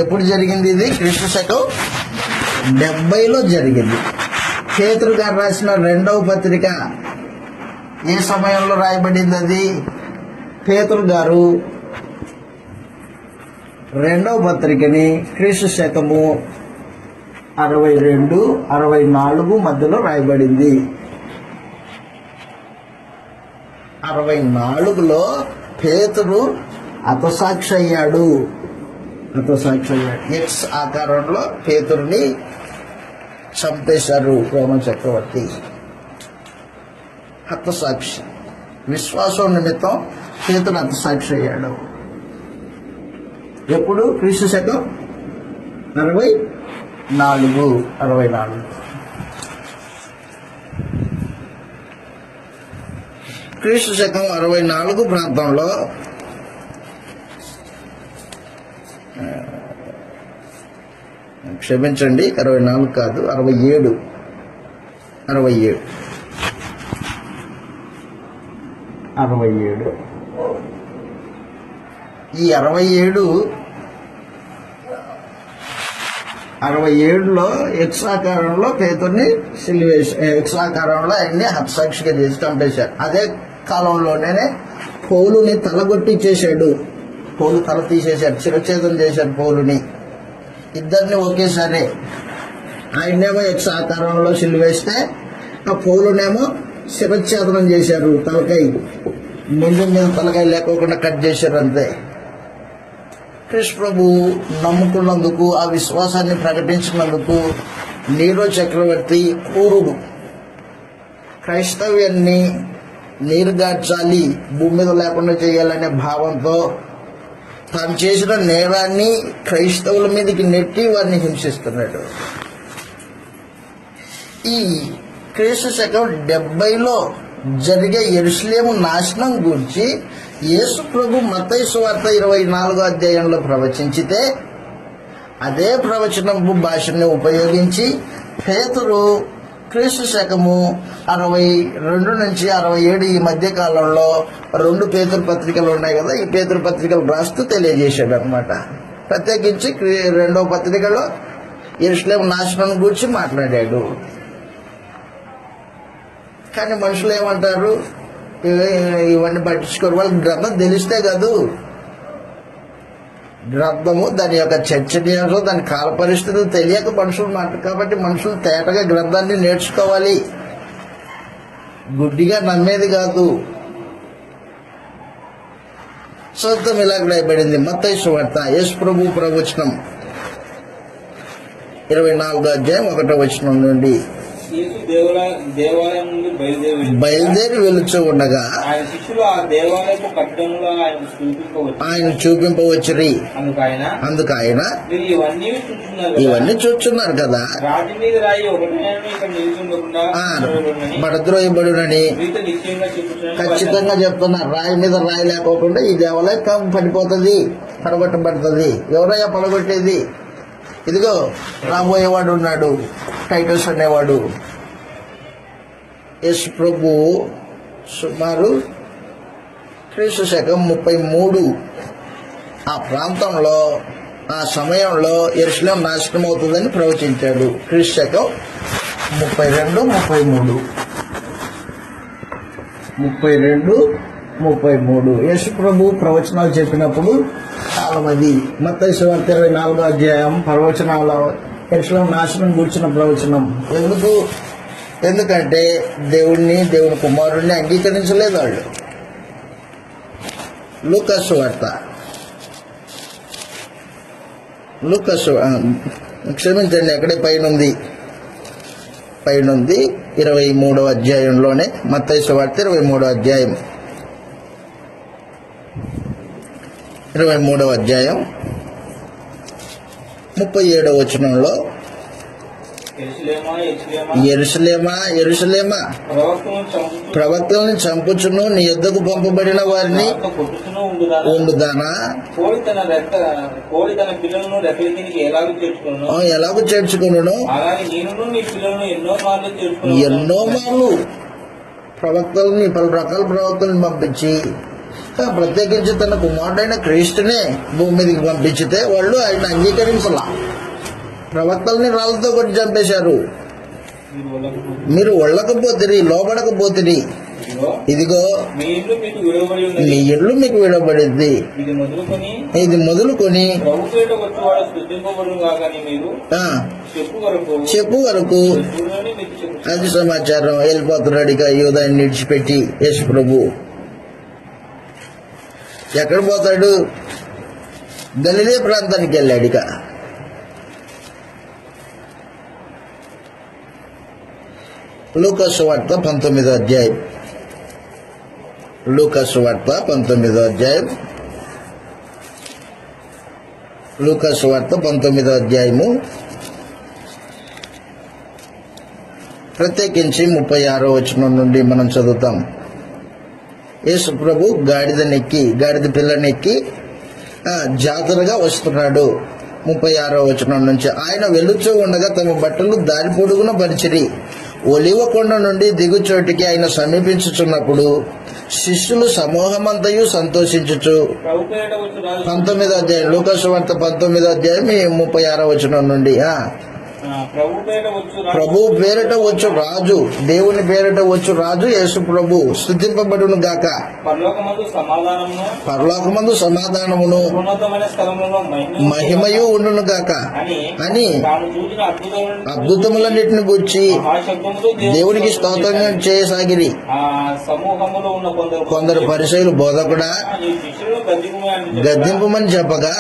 ఎప్పుడు జరిగింది ఇది? క్రీస్తు శకం 70లో జరిగింది. పేతురు గారు రాసిన 2వ పత్రిక ఏ సమయంలో రాయబడింది? అది పేతురు గారు 2వ పత్రికని క్రీస్తు శకము 62-64 మధ్యలో రాయబడింది. 64లో పేతురు హతసాక్షి అయ్యాడు. ఎక్స్ ఆకారంలో పేతురుని చంపేశారు రోమన్ చక్రవర్తి. హతసాక్షి, విశ్వాసం నిమిత్తం పేతురు హతసాక్షి అయ్యాడు. ఎప్పుడు? క్రీస్తు శకం 64. క్రీస్తు శకం 64 ప్రాంతంలో క్షమించండి, 64 కాదు, 67. ఈ 67లో ఎక్స్ ఆకారంలో పేతుర్ని ఎక్స్ ఆకారంలో ఆయన్ని హతసాక్షిగా చేసి చంపేశారు. అదే కాలంలోనే పౌలుని తలగొట్టించేశాడు. పౌలు తల తీసేశాడు, శిరఛేదం చేశాడు పౌలుని. ఇద్దరిని ఒకేసారి, ఆయన్నేమో ఎక్స్ ఆకారంలో సిలువేస్తే ఆ పౌలునేమో శిరఛేదనం చేశారు. తలకాయ ముందు మీద తలకాయ లేకోకుండా కట్ చేశారు అంతే. క్రీస్తు ప్రభు నమ్ముకున్నందుకు, ఆ విశ్వాసాన్ని ప్రకటించినందుకు నీరో చక్రవర్తి క్రూరుడు. క్రైస్తవ్యాన్ని నీరుగార్చాలి, భూమి మీద లేకుండా చేయాలనే భావంతో తాను చేసిన నేరాన్ని క్రైస్తవుల మీదకి నెట్టి వారిని హింసిస్తున్నాడు. ఈ క్రీస్తు శకం 70లో జరిగే యెరూషలేము నాశనం గురించి యేసు ప్రభు మత్తయి సువార్త 24వ అధ్యాయంలో ప్రవచించితే అదే ప్రవచనపు భాషని ఉపయోగించి పేతురు క్రీస్తు శకము 62-67 ఈ మధ్య కాలంలో 2 పేతురు పత్రికలు ఉన్నాయి కదా, ఈ పేతురు పత్రికలు రాస్తూ తెలియజేశాడు అనమాట. ప్రత్యేకించి 2వ పత్రికలో యెరూషలేము నాశనం గురించి మాట్లాడాడు. కానీ మనుషులు ఏమంటారు? ఇవన్నీ పట్టించుకోరు. వాళ్ళకి గ్రంథం తెలిస్తే కాదు, గ్రంథము దాని యొక్క చర్చనీయాంశం, దాని కాల పరిస్థితులు తెలియక మనుషులు కాబట్టి మనుషులు తేటగా గ్రంథాన్ని నేర్చుకోవాలి, గుడ్డిగా నమ్మేది కాదు. సొంతం ఇలాగ రాయబడింది మత్తయి సువార్త యేసు ప్రభు ప్రవచనం 24వ అధ్యాయం 1వ వచనం నుండి. దేవాలయం నుండి బయలుదేరి వెళుచూ ఉండగా ఆయన శిష్యులు ఆ దేవాలయపు కట్టడంలో ఆయన చూపింపవచ్చురి. అందుకు ఆయన ఇవన్నీ చూస్తున్నారు కదా, రాతి మీద రాయి ఒకటి పడద్రోయబడునని ఖచ్చితంగా చెప్తున్నారు. రాయి మీద రాయి లేకోకుండా ఈ దేవాలయం పడిపోతుంది, పడగొట్టబడుతుంది. ఎవరయ్యా పడగొట్టేది? ఇదిగో రాబోయేవాడు ఉన్నాడు, టైటస్ అనేవాడు. యేసు ప్రభు సుమారు క్రీస్తు శకం 33 ఆ ప్రాంతంలో, ఆ సమయంలో యెరూషలేం నాశనం అవుతుందని ప్రవచించాడు. క్రీస్తు శకం 32-33 యేసు ప్రభు ప్రవచనాలు చెప్పినప్పుడు కాలమది. మత్తయి సువార్త 24వ అధ్యాయం ప్రవచనాల యెరూషలేం నాశనం కూర్చున్న ప్రవచనం. ఎందుకంటే దేవుని కుమారుడిని అంగీకరించలేదు వాళ్ళు. లూకాసు వార్త క్షమించండి, అక్కడే పైనుంది 23వ అధ్యాయంలోనే, మత్తయి సువార్త 23వ అధ్యాయం 37వ వచనంలో, యెరూషలేమా ప్రవక్తలను చంపుచును నీ యొద్దకు పంపబడిన వారిని ఉండుదానా, ఎలాగూ చేర్చుకును. ఎన్నో మార్లు ప్రవక్తలని, పలు రకాల ప్రవక్తలను పంపించి ప్రత్యేకించి తన కుమారుడైన క్రీస్తునే భూమి మీదకి పంపించితే వాళ్ళు ఆయన అంగీకరించాల. ప్రవక్తల్ని రాళ్ళతో కొట్టి చంపేశారు. మీరు ఒళ్ళకపోతిరి, లోబడకపోతిరి, ఇదిగో మీ ఇల్లు మీకు విడవబడింది. ఇది మొదలుకొని చెప్పు వరకు అది సమాచారం. వెళ్ళిపోతున్నాడు ఇక యూదాన్ని విడిచిపెట్టి యేసు ప్రభు. ఎక్కడ పోతాడు? గలిలే ప్రాంతానికి వెళ్ళాడు. ఇక లూకాసు వార్త 19వ అధ్యాయం, లూకాసు వార్త 19వ అధ్యాయం, లూకాసు వార్త 19వ అధ్యాయము ప్రత్యేకించి 36వ వచనం నుండి మనం చదువుతాం. యేసు ప్రభు గాడిద పిల్లనెక్కి జాతరగా వస్తున్నాడు. 36వ వచనం నుంచి, ఆయన వెలుచూ ఉండగా తమ బట్టలు దారి పొడుగున పరిచిరి. ఒలివ కొండ నుండి దిగుచోటికి ఆయన సమీపించుచున్నప్పుడు శిష్యులు సమూహమంతయు సంతోషించుచు. 19వ అధ్యాయం, లూకాసు వార్త 19వ అధ్యాయం 36వ వచనం నుండి, ప్రభు పేరట వచ్చు రాజు, దేవుని పేరట వచ్చు రాజు యేసు ప్రభు స్తుతింపబడును గాక. పరలోకమందు సమాధానమును మహిమయు ఉండును గాక అని అద్భుతములన్నిటిని గూర్చి దేవునికి స్తోత్రం చేయసాగిరి. కొందరు పరిసయ్యులు బోధకుడా గద్దింపమని చెప్పగా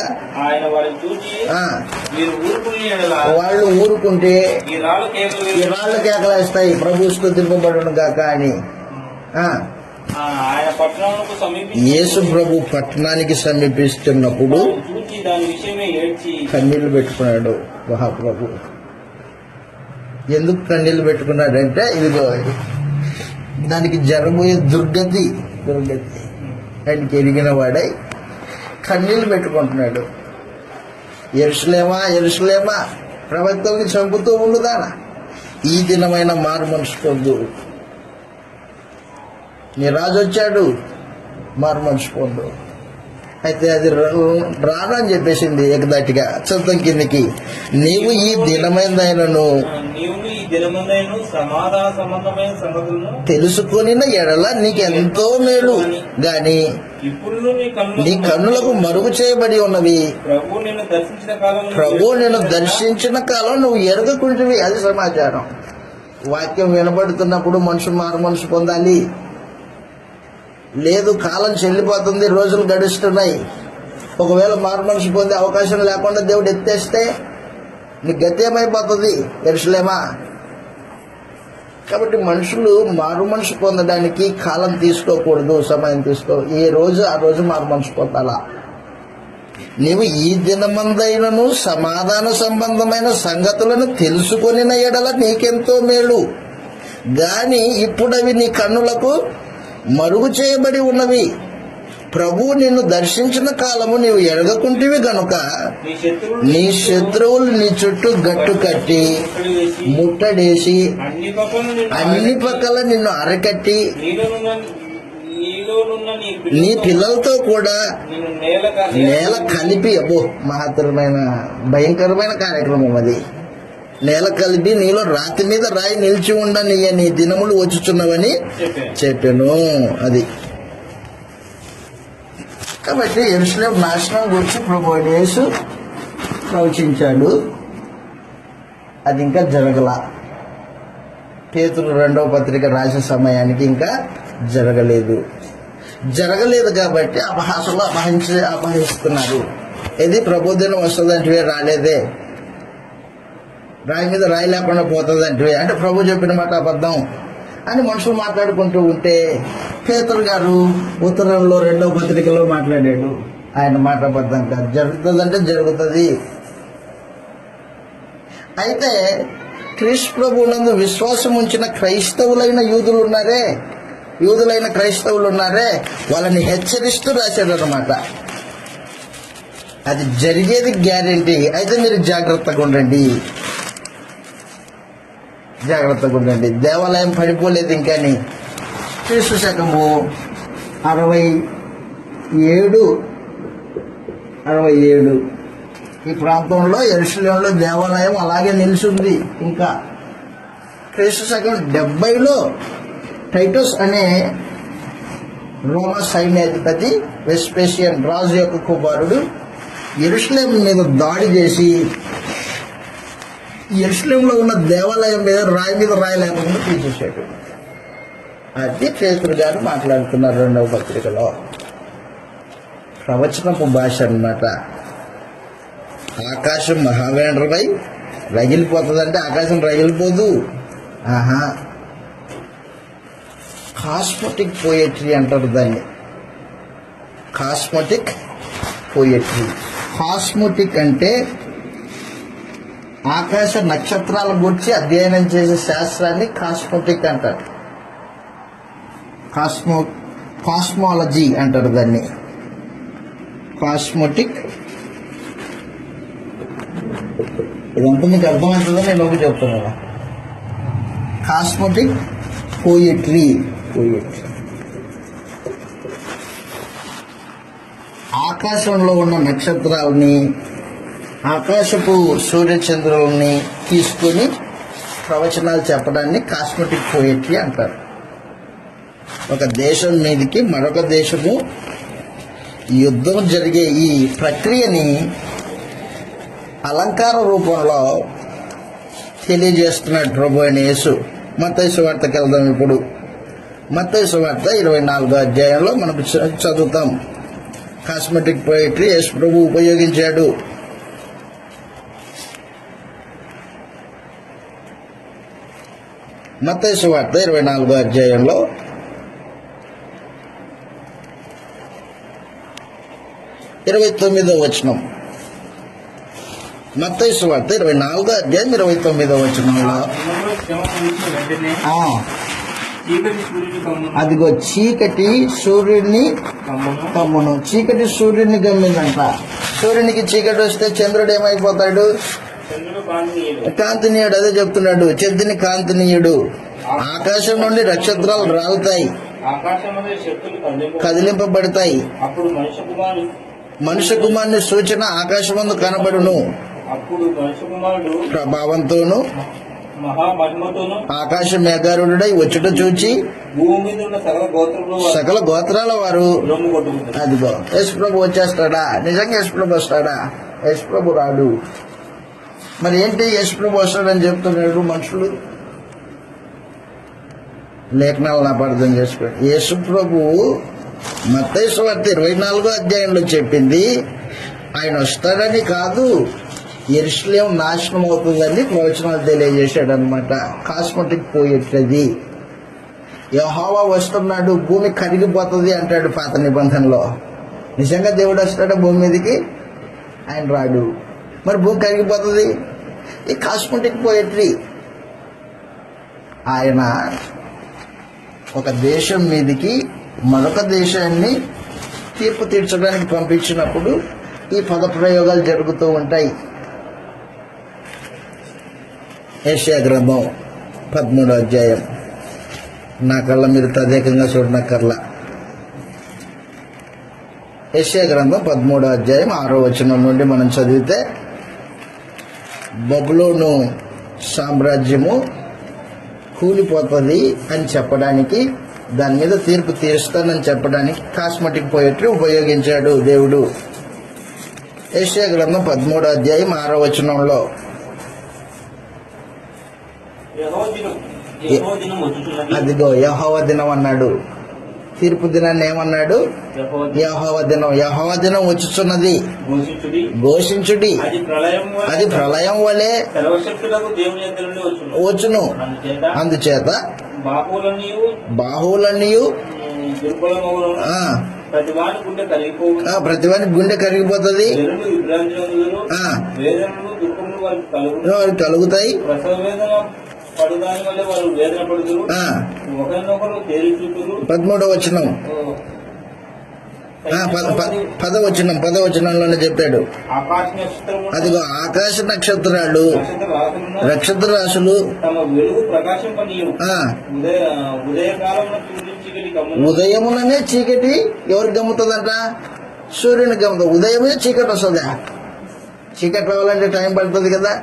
వాళ్ళు ఊరుకుంటే ఈ రాళ్ళు కేకలేస్తాయి, ప్రభు స్తుతింపబడును గాక అని. యేసు ప్రభు పట్టణానికి సమీపిస్తున్నప్పుడు కన్నీళ్లు పెట్టుకున్నాడు మహాప్రభు. ఎందుకు కన్నీళ్లు పెట్టుకున్నాడంటే, ఇదిగో దానికి జరగబోయే దుర్గతి ఆయనకి ఎరిగిన వాడై కన్నీళ్లు పెట్టుకుంటున్నాడు. యెరూషలేమా ప్రవక్తల్ని చంపుతూ ఉండుదానా, ఈ దినమైన మారు మనసు పొందు. నీ రాజు వచ్చాడు, మారు మనసు పొందు. అయితే అది రాను అని చెప్పేసింది ఏకదాటిగా చదువు కిందకి. నీవు ఈ దినమైనను తెలుసుకొని ఎడల నీకెంతో మేలు గాని నీ కన్నులకు మరుగు చేయబడి ఉన్నవి. ప్రభు నిన్ను దర్శించిన కాలం నువ్వు ఎరగకుంటివి. అది సమాచారం. వాక్యం వినబడుతున్నప్పుడు మనుషు మారు మనసు పొందాలి. లేదు, కాలం చెల్లిపోతుంది, రోజులు గడుస్తున్నాయి, ఒకవేళ మారు మనసు పొందే అవకాశం లేకుండా దేవుడు ఎత్తేస్తే నీ గతి ఏమైపోతుంది యెరూషలేమా? కాబట్టి మనుషులు మారు మనసు పొందడానికి కాలం తీసుకోకూడదు, సమయం తీసుకో. ఏ రోజు ఆ రోజు మారు మనసు పొందాలా. నీవు ఈ దినమందైనను సమాధాన సంబంధమైన సంగతులను తెలుసుకొని ఎడల నీకెంతో మేలు గాని ఇప్పుడవి నీ కన్నులకు మరుగు చేయబడి ఉన్నవి. ప్రభు నిన్ను దర్శించిన కాలము నీవు ఎరగకుంటివి గనుక నీ శత్రువులు నీ చుట్టూ గట్టు కట్టి ముట్టడేసి అన్ని పక్కల నిన్ను అరకట్టి నీ పిల్లలతో కూడా నేల కలిపి, అబ్బో మహత్తరమైన భయంకరమైన కార్యక్రమం అది. నేల కలిపి నీలో రాతి మీద రాయి నిలిచి ఉండని నీ దినములు వచ్చుచున్నవని చెప్పాను. అది కాబట్టి యెరూషలేము నాశనం గురించి ప్రభువు యేసు ప్రవచించాడు. అది ఇంకా జరగల. పేతురు 2వ పత్రిక రాసే సమయానికి ఇంకా జరగలేదు. జరగలేదు కాబట్టి అపహాసంలో అపహరిస్తున్నారు. ఇది ప్రభుదినం వస్తుందంటే రాలేదే, రాయి మీద రాయి లేకుండా పోతుందంటే అంటే ప్రభు చెప్పిన మాట అబద్ధం అని మనుషులు మాట్లాడుకుంటూ ఉంటే పేతురు గారు ఉత్తరంలో 2వ పత్రికలో మాట్లాడాడు. ఆయన మాట అబద్ధం కాదు, జరుగుతుందంటే జరుగుతుంది. అయితే క్రీస్తు ప్రభువునందు విశ్వాసం ఉంచిన క్రైస్తవులైన యూదులైన క్రైస్తవులు ఉన్నారే, వాళ్ళని హెచ్చరిస్తూ రాశాడు అన్నమాట. అది జరిగేది గ్యారెంటీ. అయితే మీరు జాగ్రత్తగా ఉండండి. దేవాలయం పడిపోలేదు ఇంకాని. క్రీస్తు శకము 67 ఈ ప్రాంతంలో యెరూషలేములో దేవాలయం అలాగే నిలిచింది. ఇంకా క్రీస్తు శకం 70లో టైటస్ అనే రోమా సైన్యాధిపతి వెస్పేషియన్ రాజు యొక్క కుమారుడు యెరూషలేం మీద దాడి చేసి యెరూషలేంలో ఉన్న దేవాలయం మీద రాయి లేకుండా తీసేసాడు. అది పేతురు గారు మాట్లాడుతున్నారు 2వ పత్రికలో. ప్రవచనపు భాష అన్నమాట. ఆకాశం మహావేండ్రమై రగిలిపోతుందంటే ఆకాశం రగిలిపోదు. కాస్మోటిక్ పోయట్రీ అంటారు దాన్ని. Cosmetic poetry. కాస్మోటిక్ అంటే ఆకాశ నక్షత్రాల గురించి అధ్యయనం చేసే శాస్త్రాన్ని కాస్మోటిక్ అంటారు. కాస్మాలజీ అంటారు దాన్ని. కాస్మోటిక్. ఇదంతా మీకు అర్థమవుతుందని నేను ఒకటి చెప్తున్నాను. Cosmetic poetry. ఆకాశంలో ఉన్న నక్షత్రాలని, ఆకాశపు సూర్యచంద్రులని తీసుకొని ప్రవచనాలు చెప్పడాన్ని కాస్మోటిక్ పోయట్రీ అంటారు. ఒక దేశం మీదకి మరొక దేశము యుద్ధం జరిగే ఈ ప్రక్రియని అలంకార రూపంలో తెలియజేస్తున్నాడు ప్రభు అయిన యేసు. మత్తయి సువార్తకి వెళ్దాం. ఇప్పుడు మత్తయి సువార్త 24వ అధ్యాయంలో మనం చదువుతాం. కాస్మెటిక్ పోయిటరీ యేసు ప్రభు ఉపయోగించాడు. మత్తయి సువార్త 24వ అధ్యాయంలో 29వ వచనం. మత్తయి సువార్త 24వ అధ్యాయం 29వ వచనంలో అదిగో చీకటి సూర్యుడిని కమ్మును. చీకటి సూర్యుడిని గమ్మిందంట. సూర్యునికి చీకటి వస్తే చంద్రుడు ఏమైపోతాడు? కాంతినీయుడు. అదే చెప్తున్నాడు, చంద్రుని కాంతినీయుడు. ఆకాశం నుండి నక్షత్రాలు రాలుతాయి, కదిలింపబడతాయి. మనుష్య కుమారుని సూచన ఆకాశమందు కనబడును. ప్రభావంతోను ఆకాశ మేఘారుడై వచ్చుట చూచి సకల గోత్రాల వారు అదిగో యేసు ప్రభు వచ్చేస్తాడా? నిజంగా యేసు ప్రభు వస్తాడా? యేసు ప్రభు రాడు. మరి ఏంటి యేసు ప్రభు వస్తాడని చెప్తున్నాడు మనుషులు? లేఖనాలను అపార్థం చేసుకోండి. యేసు ప్రభు మత్తయి సువార్త 24వ అధ్యాయంలో చెప్పింది ఆయన వస్తాడని కాదు, యెరూషలేం నాశనం అవుతుందని ప్రవచనాలు తెలియజేశాడు అనమాట. కాస్మెటిక్ పోయేట్లది. యెహోవా వస్తున్నాడు, భూమి కరిగిపోతుంది అంటాడు పాత నిబంధనలో. నిజంగా దేవుడు వస్తాడా భూమి మీదకి? ఆయన రాడు. మరి భూమి కరిగిపోతుంది. ఈ కాస్మెటిక్ పోయేట్రీ. ఆయన ఒక దేశం మీదకి మరొక దేశాన్ని తీర్పు తీర్చడానికి పంపించినప్పుడు ఈ పదప్రయోగాలు జరుగుతూ ఉంటాయి. యెషయా గ్రంథం 13వ అధ్యాయం. నా కళ్ళ మీరు తదేకంగా చూడనక్కర్లా. యెషయా గ్రంథం 13వ అధ్యాయం 6వ వచనం నుండి మనం చదివితే బబులోను సామ్రాజ్యము కూలిపోతుంది అని చెప్పడానికి, దాని మీద తీర్పు తీరుస్తానని చెప్పడానికి కాస్మెటిక్ పోయట్రీ ఉపయోగించాడు దేవుడు. యెషయా గ్రంథం 13వ అధ్యాయం 6వ వచనంలో అదిగో యెహోవా దినం అన్నాడు. తీర్పు దినాన్ని ఏమన్నాడు? యెహోవా యెహోవా దినం. యెహోవా దినం వచ్చుచున్నది, ఘోషించుడి. ఘోషించుడి. అది ప్రళయం వలె సర్వశక్తులకు దేవుని యొద్ద నుండి వచ్చును. అందుచేత బాహువులన్నీయు దుర్బలమగును. ప్రతివాని గుండె కరిగిపోవును. ప్రతివానికి గుండె కరిగిపోతుంది. జనులు విభ్రాంతినందుదురు. వేదనలు దుఃఖములు వారికి కలుగును. వారికి కలుగుతాయి. ప్రసవ వేదన పడుదాని వల్ల వారు వేదన పడుదురు. ఒకరినొకరు తేలి చూతురు. 13వ వచనం, 10వచనంలోనే చెప్పాడు. ఆకాశ నక్షత్రము అదిగో ఆకాశ నక్షత్రాలు, నక్షత్ర రాశులు తమ వెలుగు ప్రకాశింపనీయు. ఉదయకాలమున చీకటి గమ్మును. ఉదయముననే చీకటి ఎవరికి గమ్ముతుందంట? సూర్యునికి గమ్ముతుంది. ఉదయమే చీకటి వస్తుందా? చీకటి రావాలంటే టైం పడుతుంది కదా.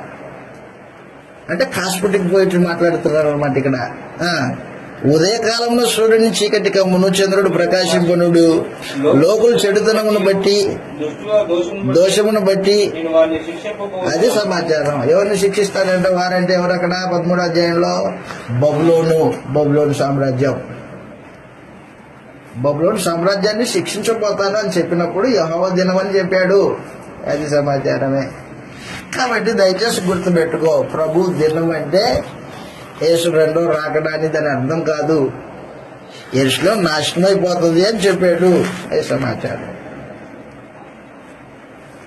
అంటే కాస్మెటిక్ పోయి మాట్లాడుతున్నారు అనమాట ఇక్కడ. ఉదయకాలంలో సూర్యుని చీకటి కమ్మును, చంద్రుడు ప్రకాశింపనుడు. లోకులు చెడుతనమును బట్టి, దోషమును బట్టి. అది సమాచారం. ఎవరిని శిక్షిస్తారంటే వారంటే ఎవరు? అక్కడ 13వ అధ్యాయంలో బబులోను సామ్రాజ్యం. బబులోను సామ్రాజ్యాన్ని శిక్షించబోతాను అని చెప్పినప్పుడు యెహోవా దినం అని చెప్పాడు. అది సమాచారమే. కాబట్టి దయచేసి గుర్తుపెట్టుకో, ప్రభు దినం అంటే యేసు రెండో రాకడా అని దాని అర్థం కాదు. యెరూషలేం నాశనం అయిపోతుంది అని చెప్పాడు. అది సమాచారం.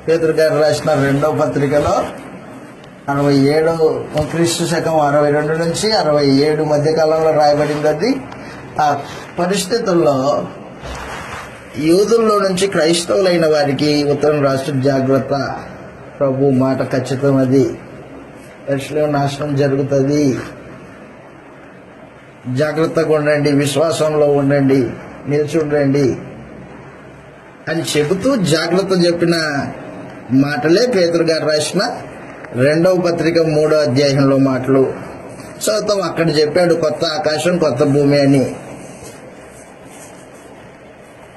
పేతురు గారు రాసిన 2వ పత్రికలో 67 క్రీస్తు శకం 62 నుంచి 67 మధ్య కాలంలో రాయబడింది. అది ఆ పరిస్థితుల్లో యూదుల్లో నుంచి క్రైస్తవులైన వారికి ఉత్తరం రాష్ట్ర జాగ్రత్త, ప్రభు మాట ఖచ్చితం. అది యెరూషలేం నాశనం జరుగుతుంది, జాగ్రత్తగా ఉండండి, విశ్వాసంలో ఉండండి, నిలిచి ఉండండి అని చెబుతూ జాగ్రత్త చెప్పిన మాటలే పేతురు గారు రాసిన 2వ పత్రిక 3వ అధ్యాయంలో మాటలు చదువుతాం. అక్కడ చెప్పాడు కొత్త ఆకాశం కొత్త భూమి అని.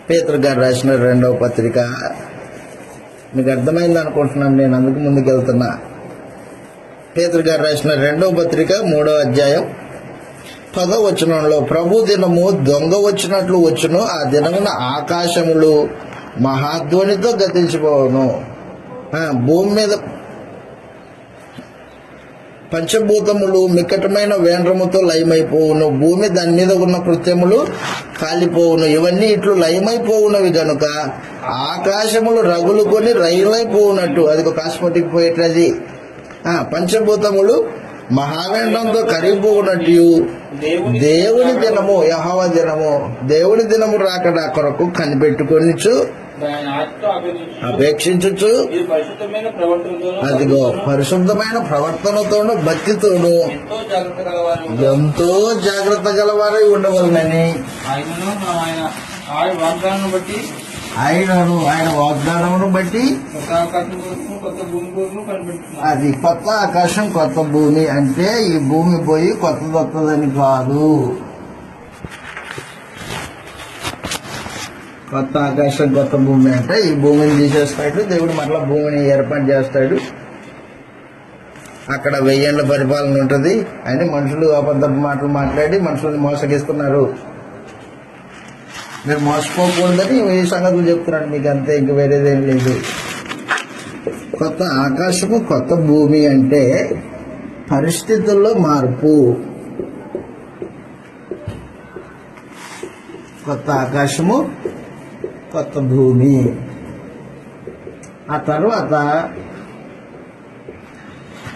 పేతురు గారు రాసిన 2వ పత్రిక మీకు అర్థమైంది అనుకుంటున్నాను, నేను అందుకు ముందుకు వెళ్తున్నా. పేతురు గారు రాసిన 2వ పత్రిక 3వ అధ్యాయం 10వ వచనంలో, ప్రభు దినము దొంగ వచ్చినట్లు వచ్చును, ఆ దినమున ఆకాశములు మహాధ్వనితో గతించిపోవును. భూమి మీద పంచభూతములు మిక్కటమైన వేండ్రముతో లయమైపోవును. భూమి దాని మీద ఉన్న కృత్యములు కాలిపోవును. ఇవన్నీ ఇట్లు లయమైపోవునవి గనుక ఆకాశములు రగులుకొని రైలైపోవునట్టు. అది ఒక కాస్మెటిక్ పోయేట్లది. పంచభూతములు మహావేంద్రంతో కరిగిపోవునట్టు దేవుని దినము, యెహోవా దినము, దేవుని దినము రాకడా కొరకు కనిపెట్టుకొనిచు అపేక్షించు. అదిగో పరిశుద్ధమైన ప్రవర్తనతోను భక్తితోను ఎంతో జాగ్రత్త గలవారై ఉండవలనని ఆయన వాగ్దానమును బట్టి అది కొత్త ఆకాశం కొత్త భూమి అంటే ఈ భూమి పోయి కొత్తది వస్తుందని కాదు. కొత్త ఆకాశం కొత్త భూమి అంటే ఈ భూమిని తీసేస్తాడు దేవుడు, మరలా భూమిని ఏర్పాటు చేస్తాడు. అక్కడ 1000 ఏళ్ల పరిపాలన ఉంటుంది అని మనుషులు అబద్ధపు మాటలు మాట్లాడి మనుషుల్ని మోసగిస్తున్నారు. మీరు మోసపోకూడదని ఈ సంగతులు చెప్తున్నాను మీకు, అంతే, ఇంక వేరేదేం లేదు. కొత్త ఆకాశము కొత్త భూమి అంటే పరిస్థితుల్లో మార్పు. కొత్త ఆకాశము కొత్త భూమి. ఆ తర్వాత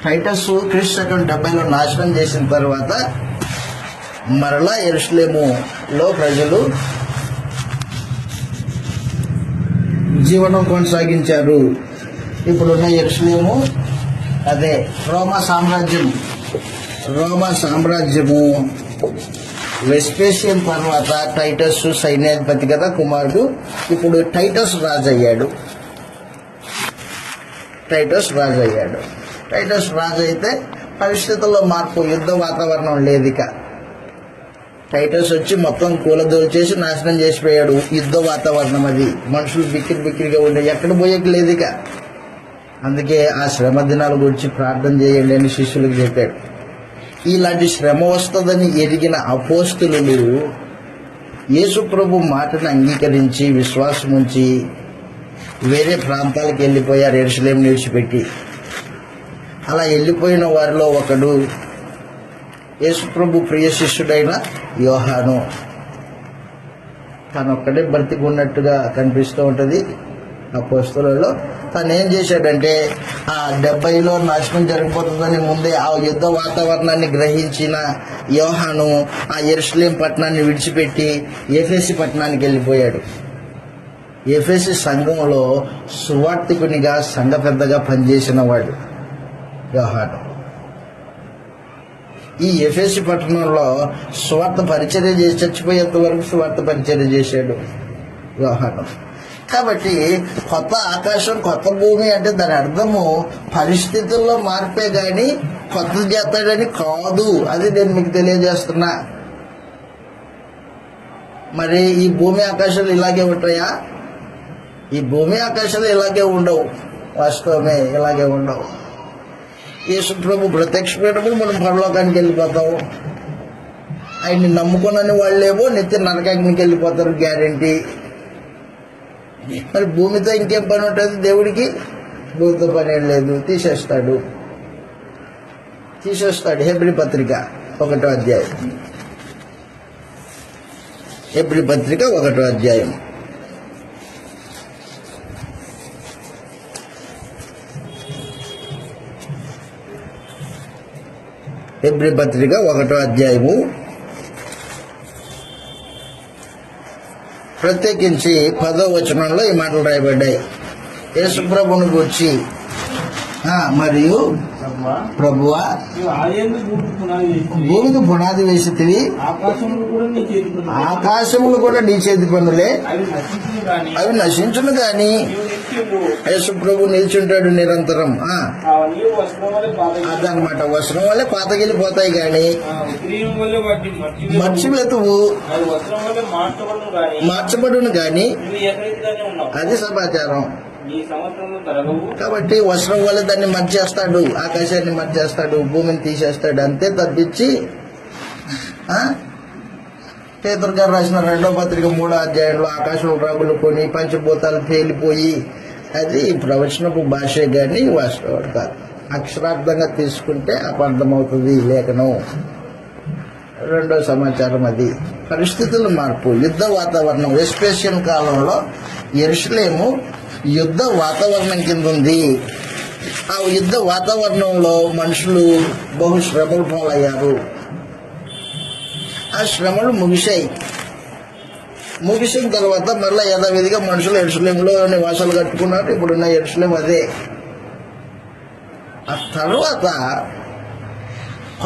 టైటస్ క్రీస్తు శకం 70లో నాశనం చేసిన తర్వాత మరలా యెరూషలేములో ప్రజలు జీవనం కొనసాగించారు. ఇప్పుడున్న యెరూషలేము అదే రోమా సామ్రాజ్యము వెస్పేషియన్ తర్వాత టైటస్ సైన్యాధిపతి కదా కుమారుడు. ఇప్పుడు టైటస్ రాజు అయ్యాడు. టైటస్ రాజు అయితే పరిస్థితుల్లో మార్పు, యుద్ధ వాతావరణం లేదు ఇక. టైటస్ వచ్చి మొత్తం కూలదోల్చేసి నాశనం చేసిపోయాడు. యుద్ధ వాతావరణం అది, మనుషులు బిక్కిరిగా ఉండే, ఎక్కడ పోయేకి లేదు ఇక. అందుకే ఆ శ్రమ దినాల గురించి ప్రార్థన చేయండి అని శిష్యులకు చెప్పాడు. ఇలాంటి శ్రమ వస్తుందని ఎరిగిన అపోస్తులు యేసు ప్రభు మాటను అంగీకరించి విశ్వాసం ఉంచి వేరే ప్రాంతాలకు వెళ్ళిపోయారు, యెరూషలేం విడిచిపెట్టి. అలా వెళ్ళిపోయిన వారిలో ఒకడు యేసు ప్రభు ప్రియ శిష్యుడైన యోహాను. తను ఒక్కడే బ్రతికి ఉన్నట్టుగా కనిపిస్తూ ఉంటుంది అపోస్తలులలో. తను ఏం చేశాడంటే ఆ 70లో నాశనం జరిగిపోతుందని ముందే ఆ యుద్ధ వాతావరణాన్ని గ్రహించిన యోహాను ఆ యెరూషలేం పట్టణాన్ని విడిచిపెట్టి ఎఫెసు పట్టణానికి వెళ్ళిపోయాడు. ఎఫెసు సంఘంలో సువార్తికునిగా సంఘ పెద్దగా పనిచేసిన వాడు యోహాను. ఈ ఎఫెసు పట్టణంలో స్వార్థ పరిచర్య చేసి చచ్చిపోయేంత వరకు స్వార్థ పరిచర్య చేశాడు యోహాను. కాబట్టి కొత్త ఆకాశం కొత్త భూమి అంటే దాని అర్థము పరిస్థితుల్లో మార్పే కానీ కొత్త చేస్తాడని కాదు. అది నేను మీకు తెలియజేస్తున్నా. మరి ఈ భూమి ఆకాశాలు ఇలాగే ఉంటాయా? ఈ భూమి ఆకాశాలు ఇలాగే ఉండవు. వాస్తవమే, ఇలాగే ఉండవు. యేసు ప్రభు ప్రత్యక్షమైనప్పుడు మనం పరలోకానికి వెళ్ళిపోతాం. ఆయన్ని నమ్ముకున్నని వాళ్ళేమో నిత్య నరకానికి వెళ్ళిపోతారు, గ్యారెంటీ. మరి భూమితో ఇంకేం పని ఉంటుంది దేవుడికి? భూమితో పని ఏం లేదు, తీసేస్తాడు. హెబ్రీ పత్రిక 1వ అధ్యాయం. హెబ్రీ పత్రిక 1వ అధ్యాయం. హెబ్రీ పత్రిక 1వ అధ్యాయము ప్రత్యేకించి 10వ వచనంలో ఈ మాటలు రాయబడ్డాయి. యేసు ప్రభువును గూర్చి మరియు ప్రభువా భూమికి పునాది వేసితివి, ఆకాశములు కూడా నీ చేతి పనులే, అవి నశించును గాని యేసు ప్రభు నిల్చుంటాడు నిరంతరం. అదనమాట, వస్త్రం వల్లే పాతగిలిపోతాయి గాని మర్చిపోతువు మార్చబడును గాని. అది సమాచారం. కాబట్టి వస్త్రం వల్ల దాన్ని మర్చేస్తాడు, ఆకాశాన్ని మర్చేస్తాడు, భూమిని తీసేస్తాడు, అంతే తప్పించి పేతురు గారు రాసిన 2వ పత్రిక 3వ అధ్యాయంలో ఆకాశం రాగులు కొని పంచభూతాలు తేలిపోయి, అది ప్రవచనపు భాషే కానీ వాస్తవం కాదు. అక్షరార్థంగా తీసుకుంటే అపార్థమవుతుంది లేఖనం. 2వ సమాచారం అది. పరిస్థితుల మార్పు, యుద్ధ వాతావరణం. వెస్పేషియన్ కాలంలో యెరూషలేము యుద్ధ వాతావరణం కింద ఉంది. ఆ యుద్ధ వాతావరణంలో మనుషులు బహు శ్రమలు పాలయ్యారు. ఆ శ్రమలు ముగిసిన తర్వాత మళ్ళీ యథావిధిగా మనుషులు యెరూషలేములో నివాసాలు కట్టుకున్నారు. ఇప్పుడున్న యెరూషలేం అదే. ఆ తర్వాత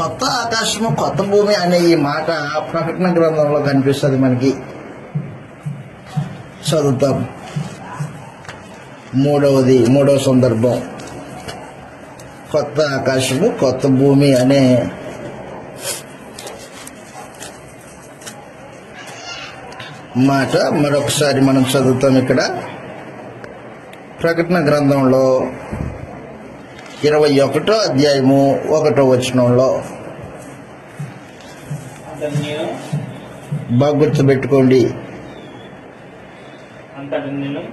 కొత్త ఆకాశము కొత్త భూమి అనే ఈ మాట ప్రకటన గ్రంథంలో కనిపిస్తుంది మనకి. చదువుతాం. 3వ సందర్భం, కొత్త ఆకాశము కొత్త భూమి అనే మాట మరొకసారి మనం చదువుతాం. ఇక్కడ ప్రకటన గ్రంథంలో 21వ అధ్యాయము 1వ వచనంలో బాగా గుర్తుపెట్టుకోండి.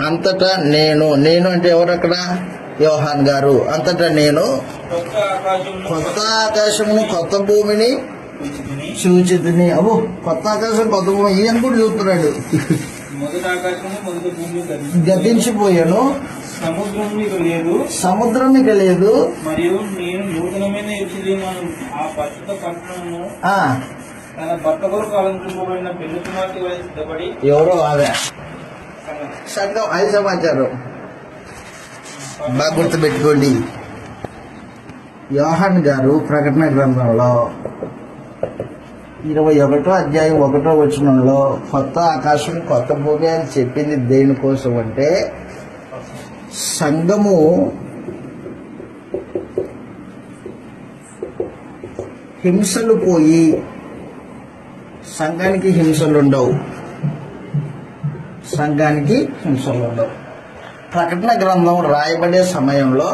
అంతటా నేను అంటే ఎవరు అక్కడ? యోహాన్ గారు. అంతటా నేను కొత్త ఆకాశమును కొత్త భూమిని చూచితిని. అబ్బో, కొత్త ఆకాశం కొత్త భూమి ఈయన కూడా చూస్తున్నాడు. గతించిపోయాను, సముద్రం ఇక లేదు, మరియు నేను నూతనమైన యెరూషలేమును ఆ పరిశుద్ధ పట్టణమును తన భర్త కొరకు అలంకరింపబడిన పెళ్లి కుమార్తె వలె సిద్ధపడి. ఎవరో ఆమె సంఘం. అది సమాచారం బాగా గుర్తుపెట్టుకోండి. యోహాన్ గారు ప్రకటన గ్రంథంలో 21వ అధ్యాయం 1వ వచనంలో కొత్త ఆకాశం కొత్త భూమి అని చెప్పింది దేనికోసం అంటే, సంఘము హింసలు పోయి సంఘానికి హింసలు ఉండవు. ప్రకటన గ్రంథం రాయబడే సమయంలో,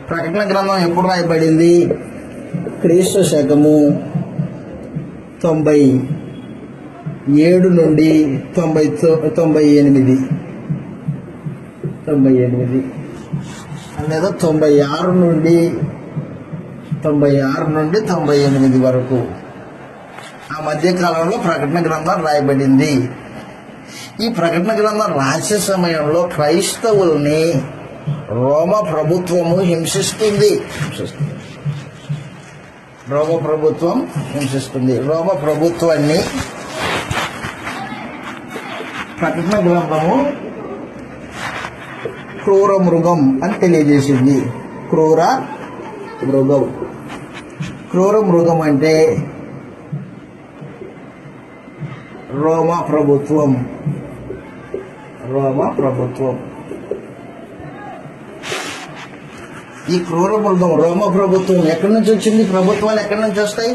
ప్రకటన గ్రంథం ఎప్పుడు రాయబడింది? క్రీస్తు శకము 90 7 నుండి 98 లేదా 96 నుండి 98 వరకు ఆ మధ్య కాలంలో ప్రకటన గ్రంథం రాయబడింది. ఈ ప్రకటన గ్రంథం రాసే సమయంలో క్రైస్తవుల్ని రోమా ప్రభుత్వము హింసిస్తుంది. రోమా ప్రభుత్వాన్ని ప్రకటన గ్రంథము క్రూర మృగం అని తెలియజేసింది. క్రూర మృగం అంటే రోమా ప్రభుత్వం. ఈ క్రూర మృగం రోమా ప్రభుత్వం ఎక్కడి నుంచి వచ్చింది? ప్రభుత్వాలు ఎక్కడి నుంచి వస్తాయి?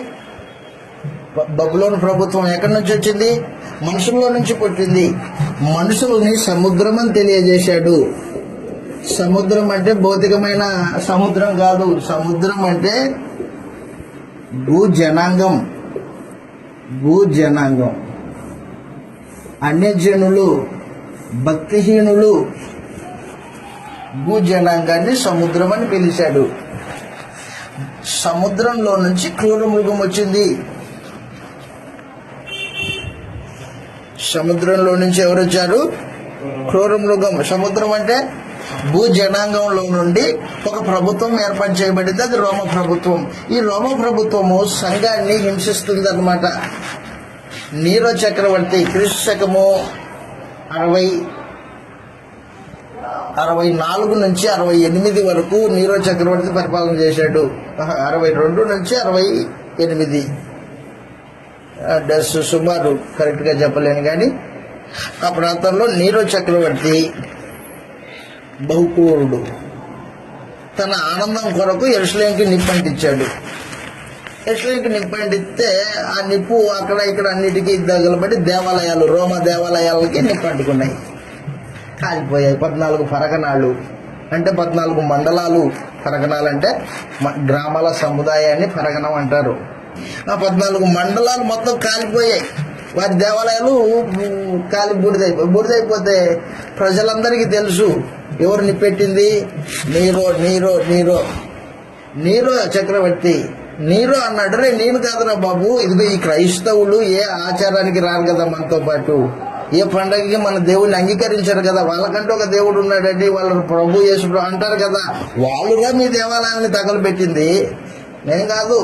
బబులోను ప్రభుత్వం ఎక్కడి నుంచి వచ్చింది? మనుషుల్లో నుంచి పుట్టింది. మనుషుల్ని సముద్రం అని తెలియజేశాడు. సముద్రం అంటే భౌతికమైన సముద్రం కాదు. సముద్రం అంటే భూజనాంగం. అన్యజనులు, భక్తిహీనులు భూజనాంగాన్ని సముద్రం అని పిలిచాడు. సముద్రంలో నుంచి క్రూర మృగం వచ్చింది. సముద్రంలో నుంచి ఎవరు వచ్చారు? క్రూర మృగం. సముద్రం అంటే భూజనాంగంలో నుండి ఒక ప్రభుత్వం ఏర్పాటు చేయబడింది. అది రోమ ప్రభుత్వం. ఈ రోమ ప్రభుత్వము సంఘాన్ని హింసిస్తుంది అన్నమాట. నీరో చక్రవర్తి క్రీస్తు శకము 64 నుంచి 68 వరకు నీరో చక్రవర్తి పరిపాలన చేశాడు. 62 నుంచి 68 సుమారు కరెక్ట్ గా చెప్పలేను కానీ ఆ ప్రాంతంలో నీరో చక్రవర్తి బహుక్రూరుడు. తన ఆనందం కొరకు యెరూషలేముకి నిప్పంటించాడు. యెరూషలేముకి నిప్పంటిస్తే ఆ నిప్పు అక్కడ ఇక్కడ అన్నిటికీ తగలబడి దేవాలయాలు, రోమా దేవాలయాలకి నిప్పంటుకున్నాయి, కాలిపోయాయి. 14 పరగణాలు అంటే 14 మండలాలు. పరగణాలు అంటే గ్రామాల సముదాయాన్ని పరగణం అంటారు. ఆ 14 మండలాలు మొత్తం కాలిపోయాయి. వారి దేవాలయాలు కాలి బూడిదైపోతే ప్రజలందరికీ తెలుసు ఎవరు నిప్పెట్టింది. నీరో చక్రవర్తి. నీరో అన్నాడు, రే నేను కాదురా బాబు, ఇదిగో ఈ క్రైస్తవులు ఏ ఆచారానికి రారు కదా మనతో పాటు, ఏ పండగకి మన దేవుడిని అంగీకరించారు కదా, వాళ్ళకంటూ ఒక దేవుడు ఉన్నాడండి, వాళ్ళు ప్రభు యేసు అంటారు కదా, వాళ్ళుగా మీ దేవాలయాన్ని తగలబెట్టింది, నేను కాదు.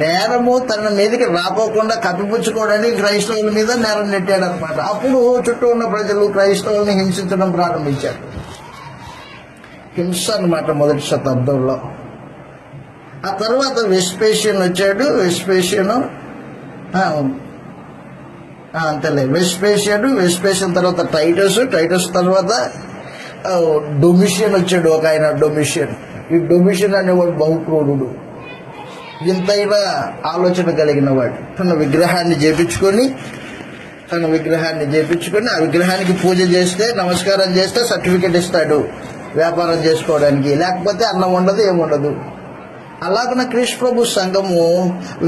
నేరము తన మీదకి రాకోకుండా కప్పిపుచ్చుకోవడానికి క్రైస్తవుల మీద నేరం నెట్టాడు అనమాట. అప్పుడు చుట్టూ ఉన్న ప్రజలు క్రైస్తవుల్ని హింసించడం ప్రారంభించారు. హింస అనమాట మొదటి శతాబ్దంలో. ఆ తర్వాత వెస్పేషియన్ వచ్చాడు. వెస్పేషియన్ తర్వాత టైటస్ తర్వాత డొమిషియన్ వచ్చాడు. ఒక ఆయన డొమిషియన్. ఈ డొమిషియన్ అనేవాడు బహుక్రూరుడు, ఇంతైనా ఆలోచన కలిగిన వాడు. తన విగ్రహాన్ని చేపించుకొని ఆ విగ్రహానికి పూజ చేస్తే, నమస్కారం చేస్తే సర్టిఫికెట్ ఇస్తాడు వ్యాపారం చేసుకోవడానికి, లేకపోతే అన్నం ఉండదు, ఏముండదు. అలాగన క్రీస్తు ప్రభు సంఘము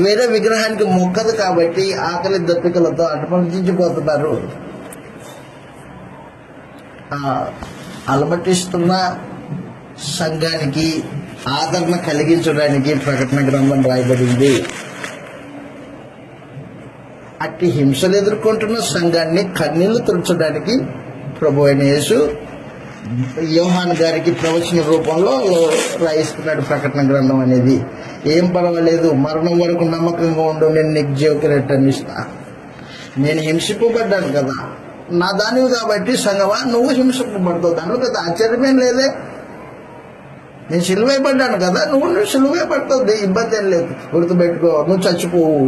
వేరే విగ్రహానికి మొక్కదు కాబట్టి ఆకలి దప్పికలతో అటుపంచిపోతున్నారు. అలమటిస్తున్న సంఘానికి ఆదరణ కలిగించడానికి ప్రకటన గ్రంథం రాయబడింది. అట్టి హింసలు ఎదుర్కొంటున్న సంఘాన్ని కన్నీళ్లు తుడచడానికి ప్రభు అయిన యేసు యోహాను గారికి ప్రవచన రూపంలో రాయిస్తున్నాడు ప్రకటన గ్రంథం అనేది. ఏం పర్వాలేదు, మరణం వరకు నమ్మకంగా ఉండు, నేను నీకు జీవకిరీటాన్ని ఇస్తా. నేను హింసింపబడ్డాను కదా, నా దానివి కాబట్టి సంగమా నువ్వు హింసింపబడతావు, దానిలో కదా ఆశ్చర్యమేం లేదే. నేను సిలువైపడ్డాను కదా, నువ్వు సిలువైపడతావు, ఇబ్బంది ఏం లేదు, గుర్తుపెట్టుకో. నువ్వు చచ్చిపోవు.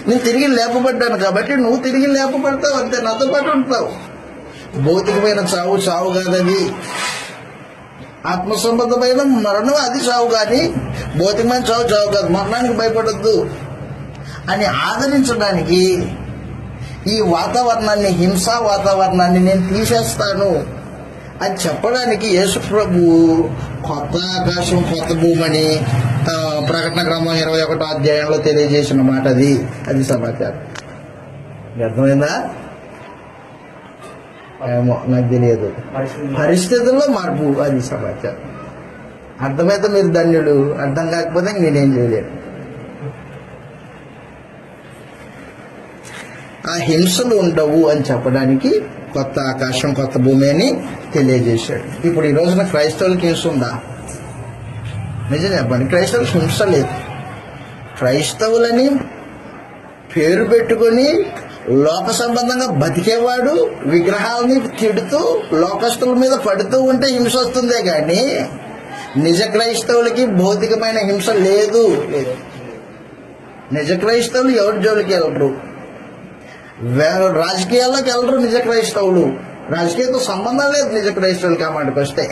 నేను తిరిగి లేపబడ్డాను కాబట్టి నువ్వు తిరిగి లేపబడతావు, అంతే, నాతో పాటు ఉంటావు. భౌతికమైన చావు కాదది, ఆత్మ సంబంధమైన మరణం అది చావు, కానీ భౌతికమైన చావు కాదు. మరణానికి భయపడద్దు అని ఆదరించడానికి ఈ వాతావరణాన్ని, హింసా వాతావరణాన్ని నేను తీసేస్తాను అని చెప్పడానికి యేసు ప్రభు కొత్త ఆకాశం కొత్త భూమని ప్రకటన గ్రంథం 21వ అధ్యాయంలో తెలియజేసిన మాట అది సమాచారం. అర్థమైందా? ఏమో నాకు తెలియదు. పరిస్థితుల్లో మార్పు, అది సమాచారం. అర్థమైతే మీరు ధన్యుడు, అర్థం కాకపోతే నేనేం చేయలేను. ఆ హింసలు ఉండవు అని చెప్పడానికి కొత్త ఆకాశం కొత్త భూమి అని తెలియజేశాడు. ఇప్పుడు ఈ రోజున క్రైస్తవులకి హింస ఉందా? నిజం చెప్పండి, క్రైస్తవులకు హింస లేదు. క్రైస్తవులని పేరు పెట్టుకొని లోక సంబంధంగా బతికేవాడు విగ్రహాలని తిడుతూ లోకస్తుల మీద పడుతూ ఉంటే హింస వస్తుందే కానీ నిజ క్రైస్తవులకి భౌతికమైన హింస లేదు. నిజ క్రైస్తవులు ఎవరి జోలికి వెళ్ళరు, రాజకీయాల్లోకి వెళ్ళరు. నిజ క్రైస్తవులు రాజకీయాలతో సంబంధం లేదు. నిజ క్రైస్తవులకి ఆ మాటకు వస్తే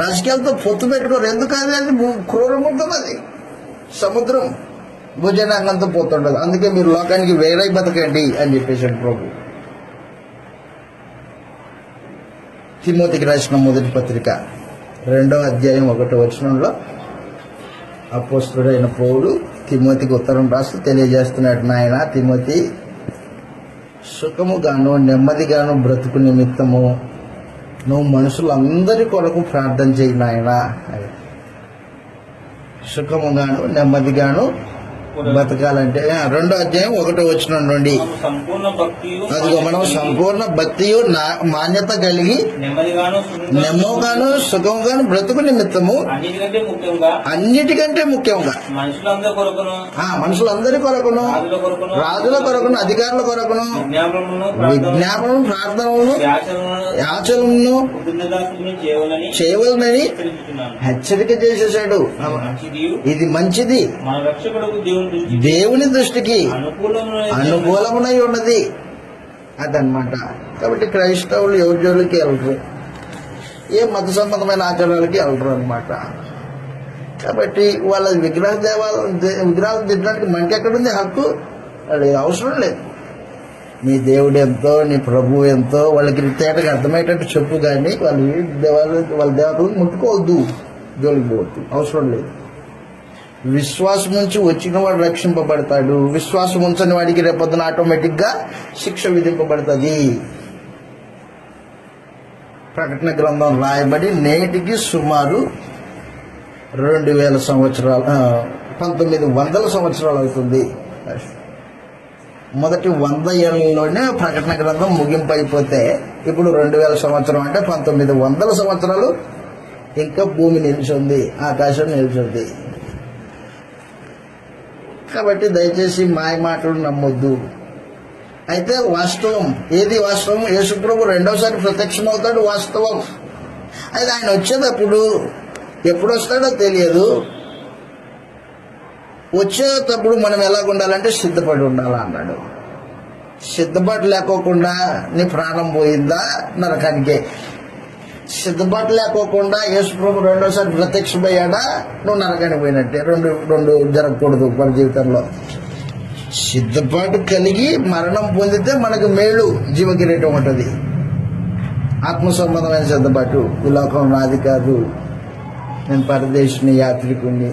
రాజకీయాలతో పొత్తు పెట్టుకోరు. ఎందుకని? అది క్రూరముఖం, అది సముద్రం భుజనాంగంతో పోతుండదు. అందుకే మీరు లోకానికి వేరై బతకండి అని చెప్పేశాడు ప్రభు. తిమోతికి రాసిన మొదటి పత్రిక 2వ అధ్యాయం 1వ వచనంలో అపోస్తలుడైన పౌలు తిమోతికి ఉత్తరం రాస్తూ తెలియజేస్తున్నాడు, నాయన తిమోతి, సుఖముగాను నెమ్మదిగాను బ్రతుకు నిమిత్తము నువ్వు మనుషులందరి కొరకు ప్రార్థన చేయి నాయన. సుఖముగాను నెమ్మదిగాను బతకాలంటే 2వ అధ్యాయం 1వ వచనం నుండి అదిగో మనం సంపూర్ణ భక్తియు మాన్యత కలిగి నెమ్మగాను సుఖముగాను బ్రతుకు నిమిత్తము అన్నిటికంటే ముఖ్యంగా మనుషులందరి కొరకును రాజుల కొరకును అధికారుల కొరకును విజ్ఞాపనం ప్రార్థనలను యాచనలను చేయవలనని హెచ్చరిక చేసేసాడు. ఇది మంచిది, దేవుని దృష్టికి అనుకూలమునై ఉన్నది అదనమాట. కాబట్టి క్రైస్తవులు ఎవరి జోలికి వెళ్ళరు, ఏ మత సంబంధమైన ఆచారాలకి వెళ్ళరు అనమాట. కాబట్టి వాళ్ళ విగ్రహాలు తిట్టడానికి మనకి ఎక్కడుంది హక్కు? అది అవసరం లేదు. నీ దేవుడు ఎంతో, నీ ప్రభు ఎంతో వాళ్ళకి తేటగా అర్థమయ్యేటట్టు చెప్పు, కానీ వాళ్ళ దేవతలను ముట్టుకోవద్దు, జోలికి పోవద్దు, అవసరం లేదు. విశ్వాసం నుంచి వచ్చిన వాడు రక్షింపబడతాడు, విశ్వాసం ఉంచని వాడికి రేపొద్దున ఆటోమేటిక్ గా శిక్ష విధింపబడుతుంది. ప్రకటన గ్రంథం రాయబడి నేటికి సుమారు 2000 సంవత్సరాలు 1900 సంవత్సరాలు అవుతుంది. మొదటి 100 ఏళ్లలోనే ప్రకటన గ్రంథం ముగింపు అయిపోతే ఇప్పుడు 2000 సంవత్సరం అంటే 1900 సంవత్సరాలు ఇంకా భూమి నిలిచింది, ఆకాశం నిలిచింది. కాబట్టి దయచేసి మాయ మాటలు నమ్మొద్దు. అయితే వాస్తవం ఏది? వాస్తవం యేసుప్రభు రెండోసారి ప్రత్యక్షం అవుతాడు, వాస్తవం. అయితే ఆయన వచ్చేటప్పుడు ఎప్పుడు వస్తాడో తెలియదు. వచ్చేటప్పుడు మనం ఎలాగుండాలంటే సిద్ధపడి ఉండాలా అన్నాడు. సిద్ధపాటు లేకోకుండా నీ ప్రాణం పోయిందా నరకానికే. సిద్ధపాటు లేకోకుండా యేసుప్రభు రెండోసారి ప్రత్యక్షమయ్యాడా నువ్వు నరకానికి పోయినట్టే. రెండు జరగకూడదు మన జీవితంలో. సిద్ధపాటు కలిగి మరణం పొందితే మనకు మేలు, జీవకిరీటం ఉంటుంది. ఆత్మ సంబంధమైన సిద్ధపాటు, ఈ లోకం నాది కాదు, నేను పరదేశిని, యాత్రికుని,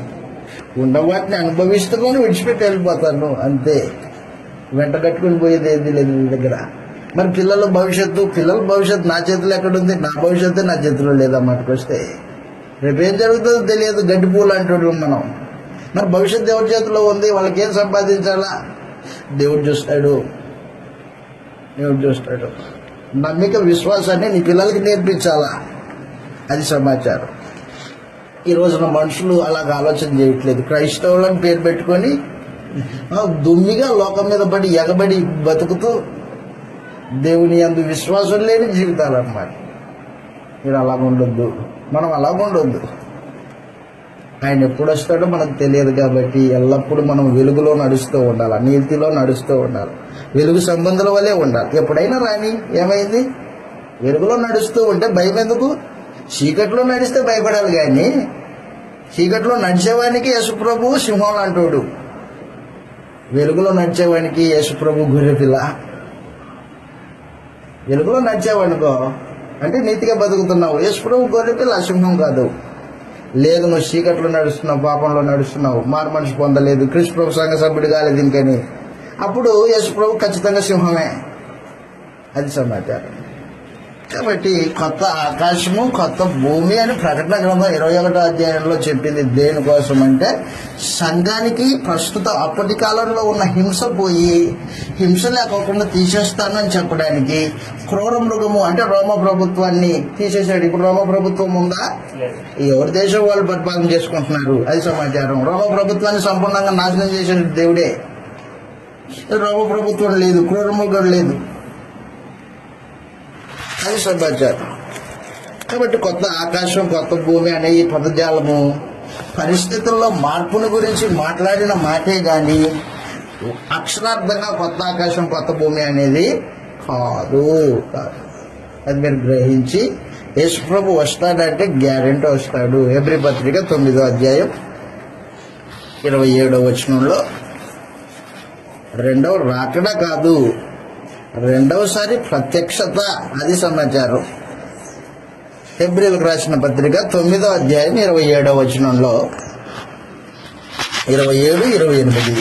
ఉన్న వాటిని అనుభవిస్తుకొని విడిచిపెట్టి వెళ్ళిపోతాను అంతే. వెంట కట్టుకుని పోయేది ఏది లేదు నీ దగ్గర. మరి పిల్లల భవిష్యత్తు నా చేతిలో ఎక్కడుంది? నా భవిష్యత్తు నా చేతిలో లేదా మాటకు వస్తే రేపేం జరుగుతుందో తెలియదు. గడ్డి పూలు అంటాడు మనం. మరి భవిష్యత్తు ఎవరి చేతిలో ఉంది? వాళ్ళకి ఏం సంపాదించాలా? దేవుడు చూస్తాడు. నమ్మిక విశ్వాసాన్ని నీ పిల్లలకి నేర్పించాలా, అది సమాచారం. ఈ రోజున మనుషులు అలాగ ఆలోచన చేయట్లేదు. క్రైస్తవులను పేరు పెట్టుకొని దుమ్మిగా లోకం మీద పడి ఎగబడి బతుకుతూ దేవుని యందు విశ్వాసం లేని జీవితాలు అన్నమాట. మీరు అలాగ ఉండొద్దు, మనం అలాగ ఉండొద్దు. ఆయన ఎప్పుడు వస్తాడో మనకు తెలియదు కాబట్టి ఎల్లప్పుడూ మనం వెలుగులో నడుస్తూ ఉండాలి, నీతిలో నడుస్తూ ఉండాలి, వెలుగు సంబంధుల వల్లే ఉండాలి. ఎప్పుడైనా రాని ఏమైంది? వెలుగులో నడుస్తూ ఉంటే భయం ఎందుకు? చీకట్లో నడిస్తే భయపడాలి, కానీ చీకట్లో నడిచేవానికి యేసుప్రభు సింహం లాంటోడు, వెలుగులో నడిచేవానికి యేసుప్రభు గొర్రెపిల్ల. వెలుగులో నడిచేవాడికో అంటే నీతిగా బతుకుతున్నావు, యేసుప్రభు గొర్రెపిల్ల, సింహం కాదు. లేదు నువ్వు చీకట్లో నడుస్తున్నావు, పాపంలో నడుస్తున్నావు, మారు మనిషి పొందలేదు, క్రీస్తు ప్రభు సంఘ సభ్యుడు కాలేదు ఇంకని అప్పుడు యేసు ప్రభు ఖచ్చితంగా సింహమే. అది సమాచారం. కాబట్టి కొత్త ఆకాశము కొత్త భూమి అని ప్రకటన గ్రంథం 21వ అధ్యాయంలో చెప్పింది దేనికోసం అంటే సంఘానికి ప్రస్తుతం అప్పటి కాలంలో ఉన్న హింస పోయి హింస లేకోకుండా తీసేస్తానని చెప్పడానికి క్రూర మృగము అంటే రోమ ప్రభుత్వాన్ని తీసేశాడు. ఇప్పుడు రోమ ప్రభుత్వం ఉందా? ఎవరి దేశం వాళ్ళు పరిపాలన చేసుకుంటున్నారు. అది సమాచారం. రోమ ప్రభుత్వాన్ని సంపూర్ణంగా నాశనం చేసిన దేవుడే. రోమ ప్రభుత్వం లేదు, క్రూర మృగం లేదు. అది సమాచారం. కాబట్టి కొత్త ఆకాశం కొత్త భూమి అనే ఈ పదజాలము పరిస్థితుల్లో మార్పును గురించి మాట్లాడిన మాటే గాని అక్షరార్థంగా కొత్త ఆకాశం కొత్త భూమి అనేది కాదు. అది మీరు గ్రహించి యేసుప్రభు వస్తాడంటే గ్యారెంటీ వస్తాడు. హెబ్రీ పత్రిక 9వ అధ్యాయం 27వ వచనంలో రెండవ రాకడ కాదు, రెండవసారి ప్రత్యక్షత. అది సమాచారం. హెబ్రీలకు రాసిన పత్రిక 9వ అధ్యాయం 27వ వచనంలో 27, 28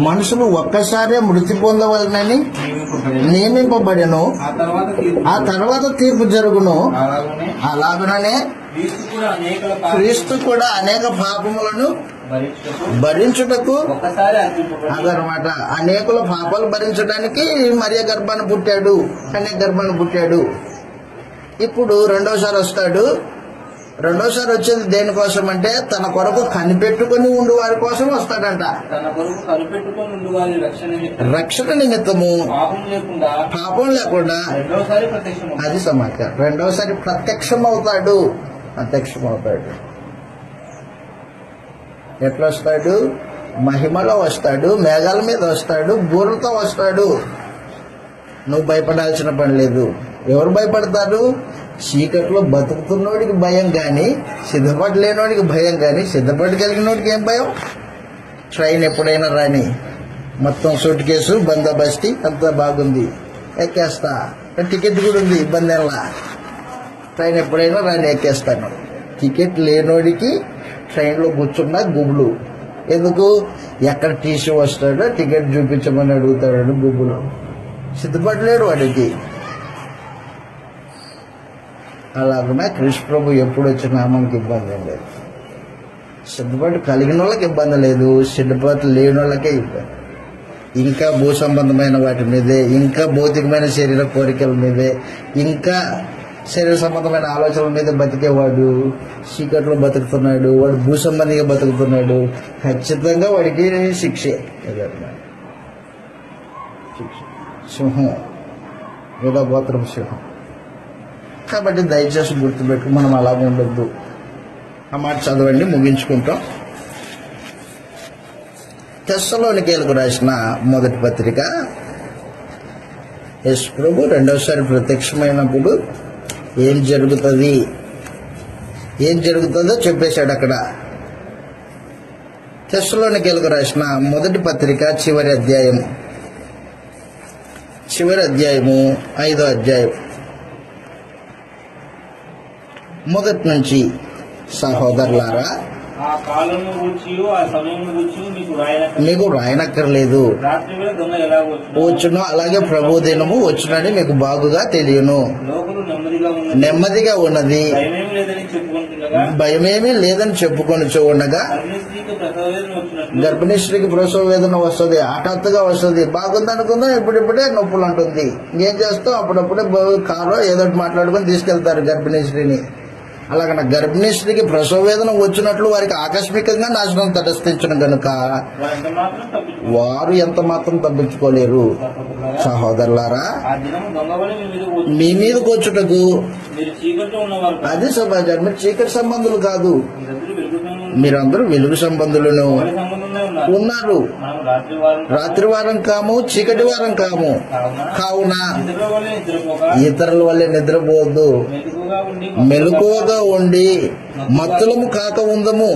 మనుషులు ఒక్కసారే మృతి పొందవలనని నియమింపబడెను, ఆ తర్వాత తీర్పు జరుగును. అలాగుననే క్రీస్తు కూడా అనేక పాపములను భరించుటకు అదనమాట. అనేకుల పాపాలు భరించడానికి మరియ గర్భాన్ని పుట్టాడు, అనేక గర్భాన్ని పుట్టాడు. ఇప్పుడు రెండోసారి వస్తాడు. రెండోసారి వచ్చేది దేనికోసం అంటే తన కొరకు కనిపెట్టుకుని ఉండు వారి కోసం వస్తాడంట. రక్షణ నిమిత్తము పాపం లేకుండా. అది సమాచారం. రెండోసారి ప్రత్యక్షం అవుతాడు. ఎట్లా వస్తాడు? మహిమలో వస్తాడు, మేఘాల మీద వస్తాడు, బూరలతో వస్తాడు. నువ్వు భయపడాల్సిన పని లేదు. ఎవరు భయపడతారు? చీకట్లో బతుకుతున్నోడికి భయం కానీ, సిద్ధపాటు లేనోడికి భయం కానీ, సిద్ధపాటు కలిగినోడికి ఏం భయం? ట్రైన్ ఎప్పుడైనా రాని, మొత్తం సూట్ కేసు బందోబస్తీ అంతా బాగుంది, ఎక్కేస్తా, టికెట్ కూడా ఉంది, ఇబ్బంది ఎలా. ట్రైన్ ఎప్పుడైనా రాని ఎక్కేస్తాను. టికెట్ లేనోడికి ట్రైన్లో కూర్చున్న గుబులు. ఎందుకు? ఎక్కడ టీసీ వస్తాడో టికెట్ చూపించమని అడుగుతాడు గుబులు. సిద్ధపాటు లేడు వాడికి. అలాగనే కృష్ణ ప్రభు ఎప్పుడు వచ్చినా మనకి ఇబ్బంది ఏం లేదు. సిద్ధపాటు కలిగిన వాళ్ళకి ఇబ్బంది లేదు, సిద్ధపాటు లేని వాళ్ళకే ఇబ్బంది. ఇంకా భూ సంబంధమైన వాటి మీదే, ఇంకా భౌతికమైన శరీర కోరికల మీదే, ఇంకా శరీర సంబంధమైన ఆలోచనల మీద బతికేవాడు చీకట్లో బతుకుతున్నాడు, వాడు భూ సంబంధిగా బతుకుతున్నాడు. ఖచ్చితంగా వాడికి శిక్షే. సింహం, యూదాగోత్రం సింహం. కాబట్టి దయచేసి గుర్తుపెట్టు, మనం అలా ఉండొద్దు. ఆ మాట చదవండి, ముగించుకుంటాం. తెస్సలోనికీయులకు రాసిన మొదటి పత్రిక. యేసు ప్రభు రెండోసారి ప్రత్యక్షమైనప్పుడు ఏం జరుగుతుందో చెప్పేశాడు అక్కడ. తెస్సలోనికీయులకు రాసిన మొదటి పత్రిక చివరి అధ్యాయము 5వ అధ్యాయం మొదటి నుంచి. సహోదరులారా, ఆ కాలము గూర్చి ఆ సమయం గూర్చి మీకు రాయనక్కర్లేదు. రాత్రి దొంగ ఎలా వచ్చును, అలాగే ప్రభు దినము వచ్చునని మీకు బాగుగా తెలియను. లోకులు నెమ్మదిగా ఉన్నది, భయమేమీ లేదని చెప్పుకొని ఉండగా గర్భిణీ స్త్రీకి ప్రసవ వేదన వస్తుంది, హఠాత్తుగా వస్తుంది. బాగుంది అనుకుందాం, ఇప్పుడిప్పుడే నొప్పులు అంటుంది. ఏం చేస్తాం? అప్పుడప్పుడే కారో ఏదో మాట్లాడుకొని తీసుకెళ్తారు గర్భిణీ స్త్రీని. అలాగ గర్భిణీ స్త్రీకి ప్రసవ వేదన వచ్చినట్లు వారికి ఆకస్మికంగా నాశనం తటస్థించడం కనుక వారు ఎంత మాత్రం తప్పించుకోలేరు. సహోదరులారా, మీ మీదకి వచ్చుటకు అది సమాచారం. మీరు చీకటి సంబంధులు కాదు, మీరందరూ వెలుగు సంబంధులను ఉన్నారు. రాత్రి వారం కాము, చీకటి వారం కాము. కావున ఇతరుల వల్లే నిద్రపోవద్దు, మెలకువగా ఉండి మత్తులము కాక ఉందము.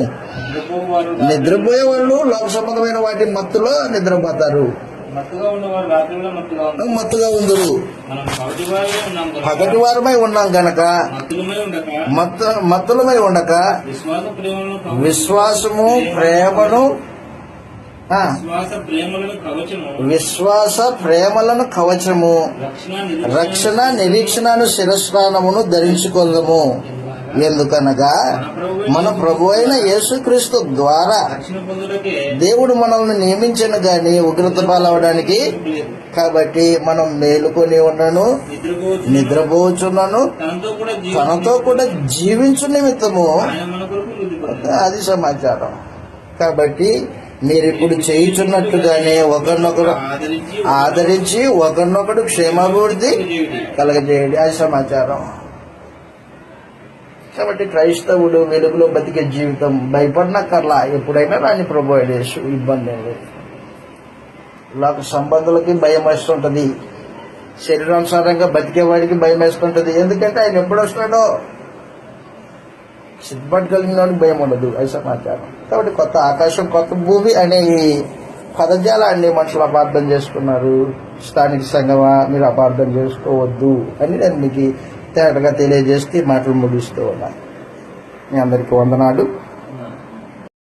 నిద్రపోయే వాళ్ళు లోక సంబంధమైన వాటి మత్తులో నిద్రపోతారు, మత్తుగా ఉందరు. పగటి వారమై ఉన్నాం గనక మత్తులమై ఉండక విశ్వాసము, ప్రేమను ఆ, విశ్వాస ప్రేమలను కవచము, విశ్వాస ప్రేమలను కవచము, రక్షణ నిరీక్షణను శిరస్నానమును ధరించుకొందము. ఎందుకనగా మన ప్రభు అయిన యేసుక్రీస్తు ద్వారా రక్షణ పొందుటకే దేవుడు మనల్ని నియమించను గాని ఉగ్రత పాలవడానికి. కాబట్టి మనం మేలుకొని ఉన్నను, నిద్రపోచున్నాను, తనతో కూడా జీవించు నిమిత్తము. ఆయన మన కొరకు మృతి పొందాడు. అది సమాచారం. కాబట్టి మీరు ఇప్పుడు చేయుచున్నట్టుగానే ఒకరినొకరు ఆదరించి ఒకరినొకరు క్షేమాభివృద్ధి కలగజేయండి. అది సమాచారం. కాబట్టి క్రైస్తవుడు వెలుగులో బతికే జీవితం భయపడినక్కర్లా. ఎప్పుడైనా రాని ప్రభు యేసు, ఇబ్బంది ఏం లేదు. లోక సంబంధులకి భయం వేస్తుంటది, శరీరానుసారంగా బతికేవాడికి భయం వేస్తుంటది. ఎందుకంటే ఆయన ఎప్పుడు వస్తాడో సిద్ధపాటు కలిగిన వాడికి భయం ఉండదు. అది సమాచారం. కాబట్టి కొత్త ఆకాశం కొత్త భూమి అనే ఈ పదజాలాన్ని మనుషులు అపార్థం చేసుకున్నారు. స్థానిక సంఘమా, మీరు అపార్థం చేసుకోవద్దు అని నేను మీకు తేటగా తెలియజేస్తే మాటలు ముగిస్తూ ఉన్నాను. మీ అందరికీ వందనాలు.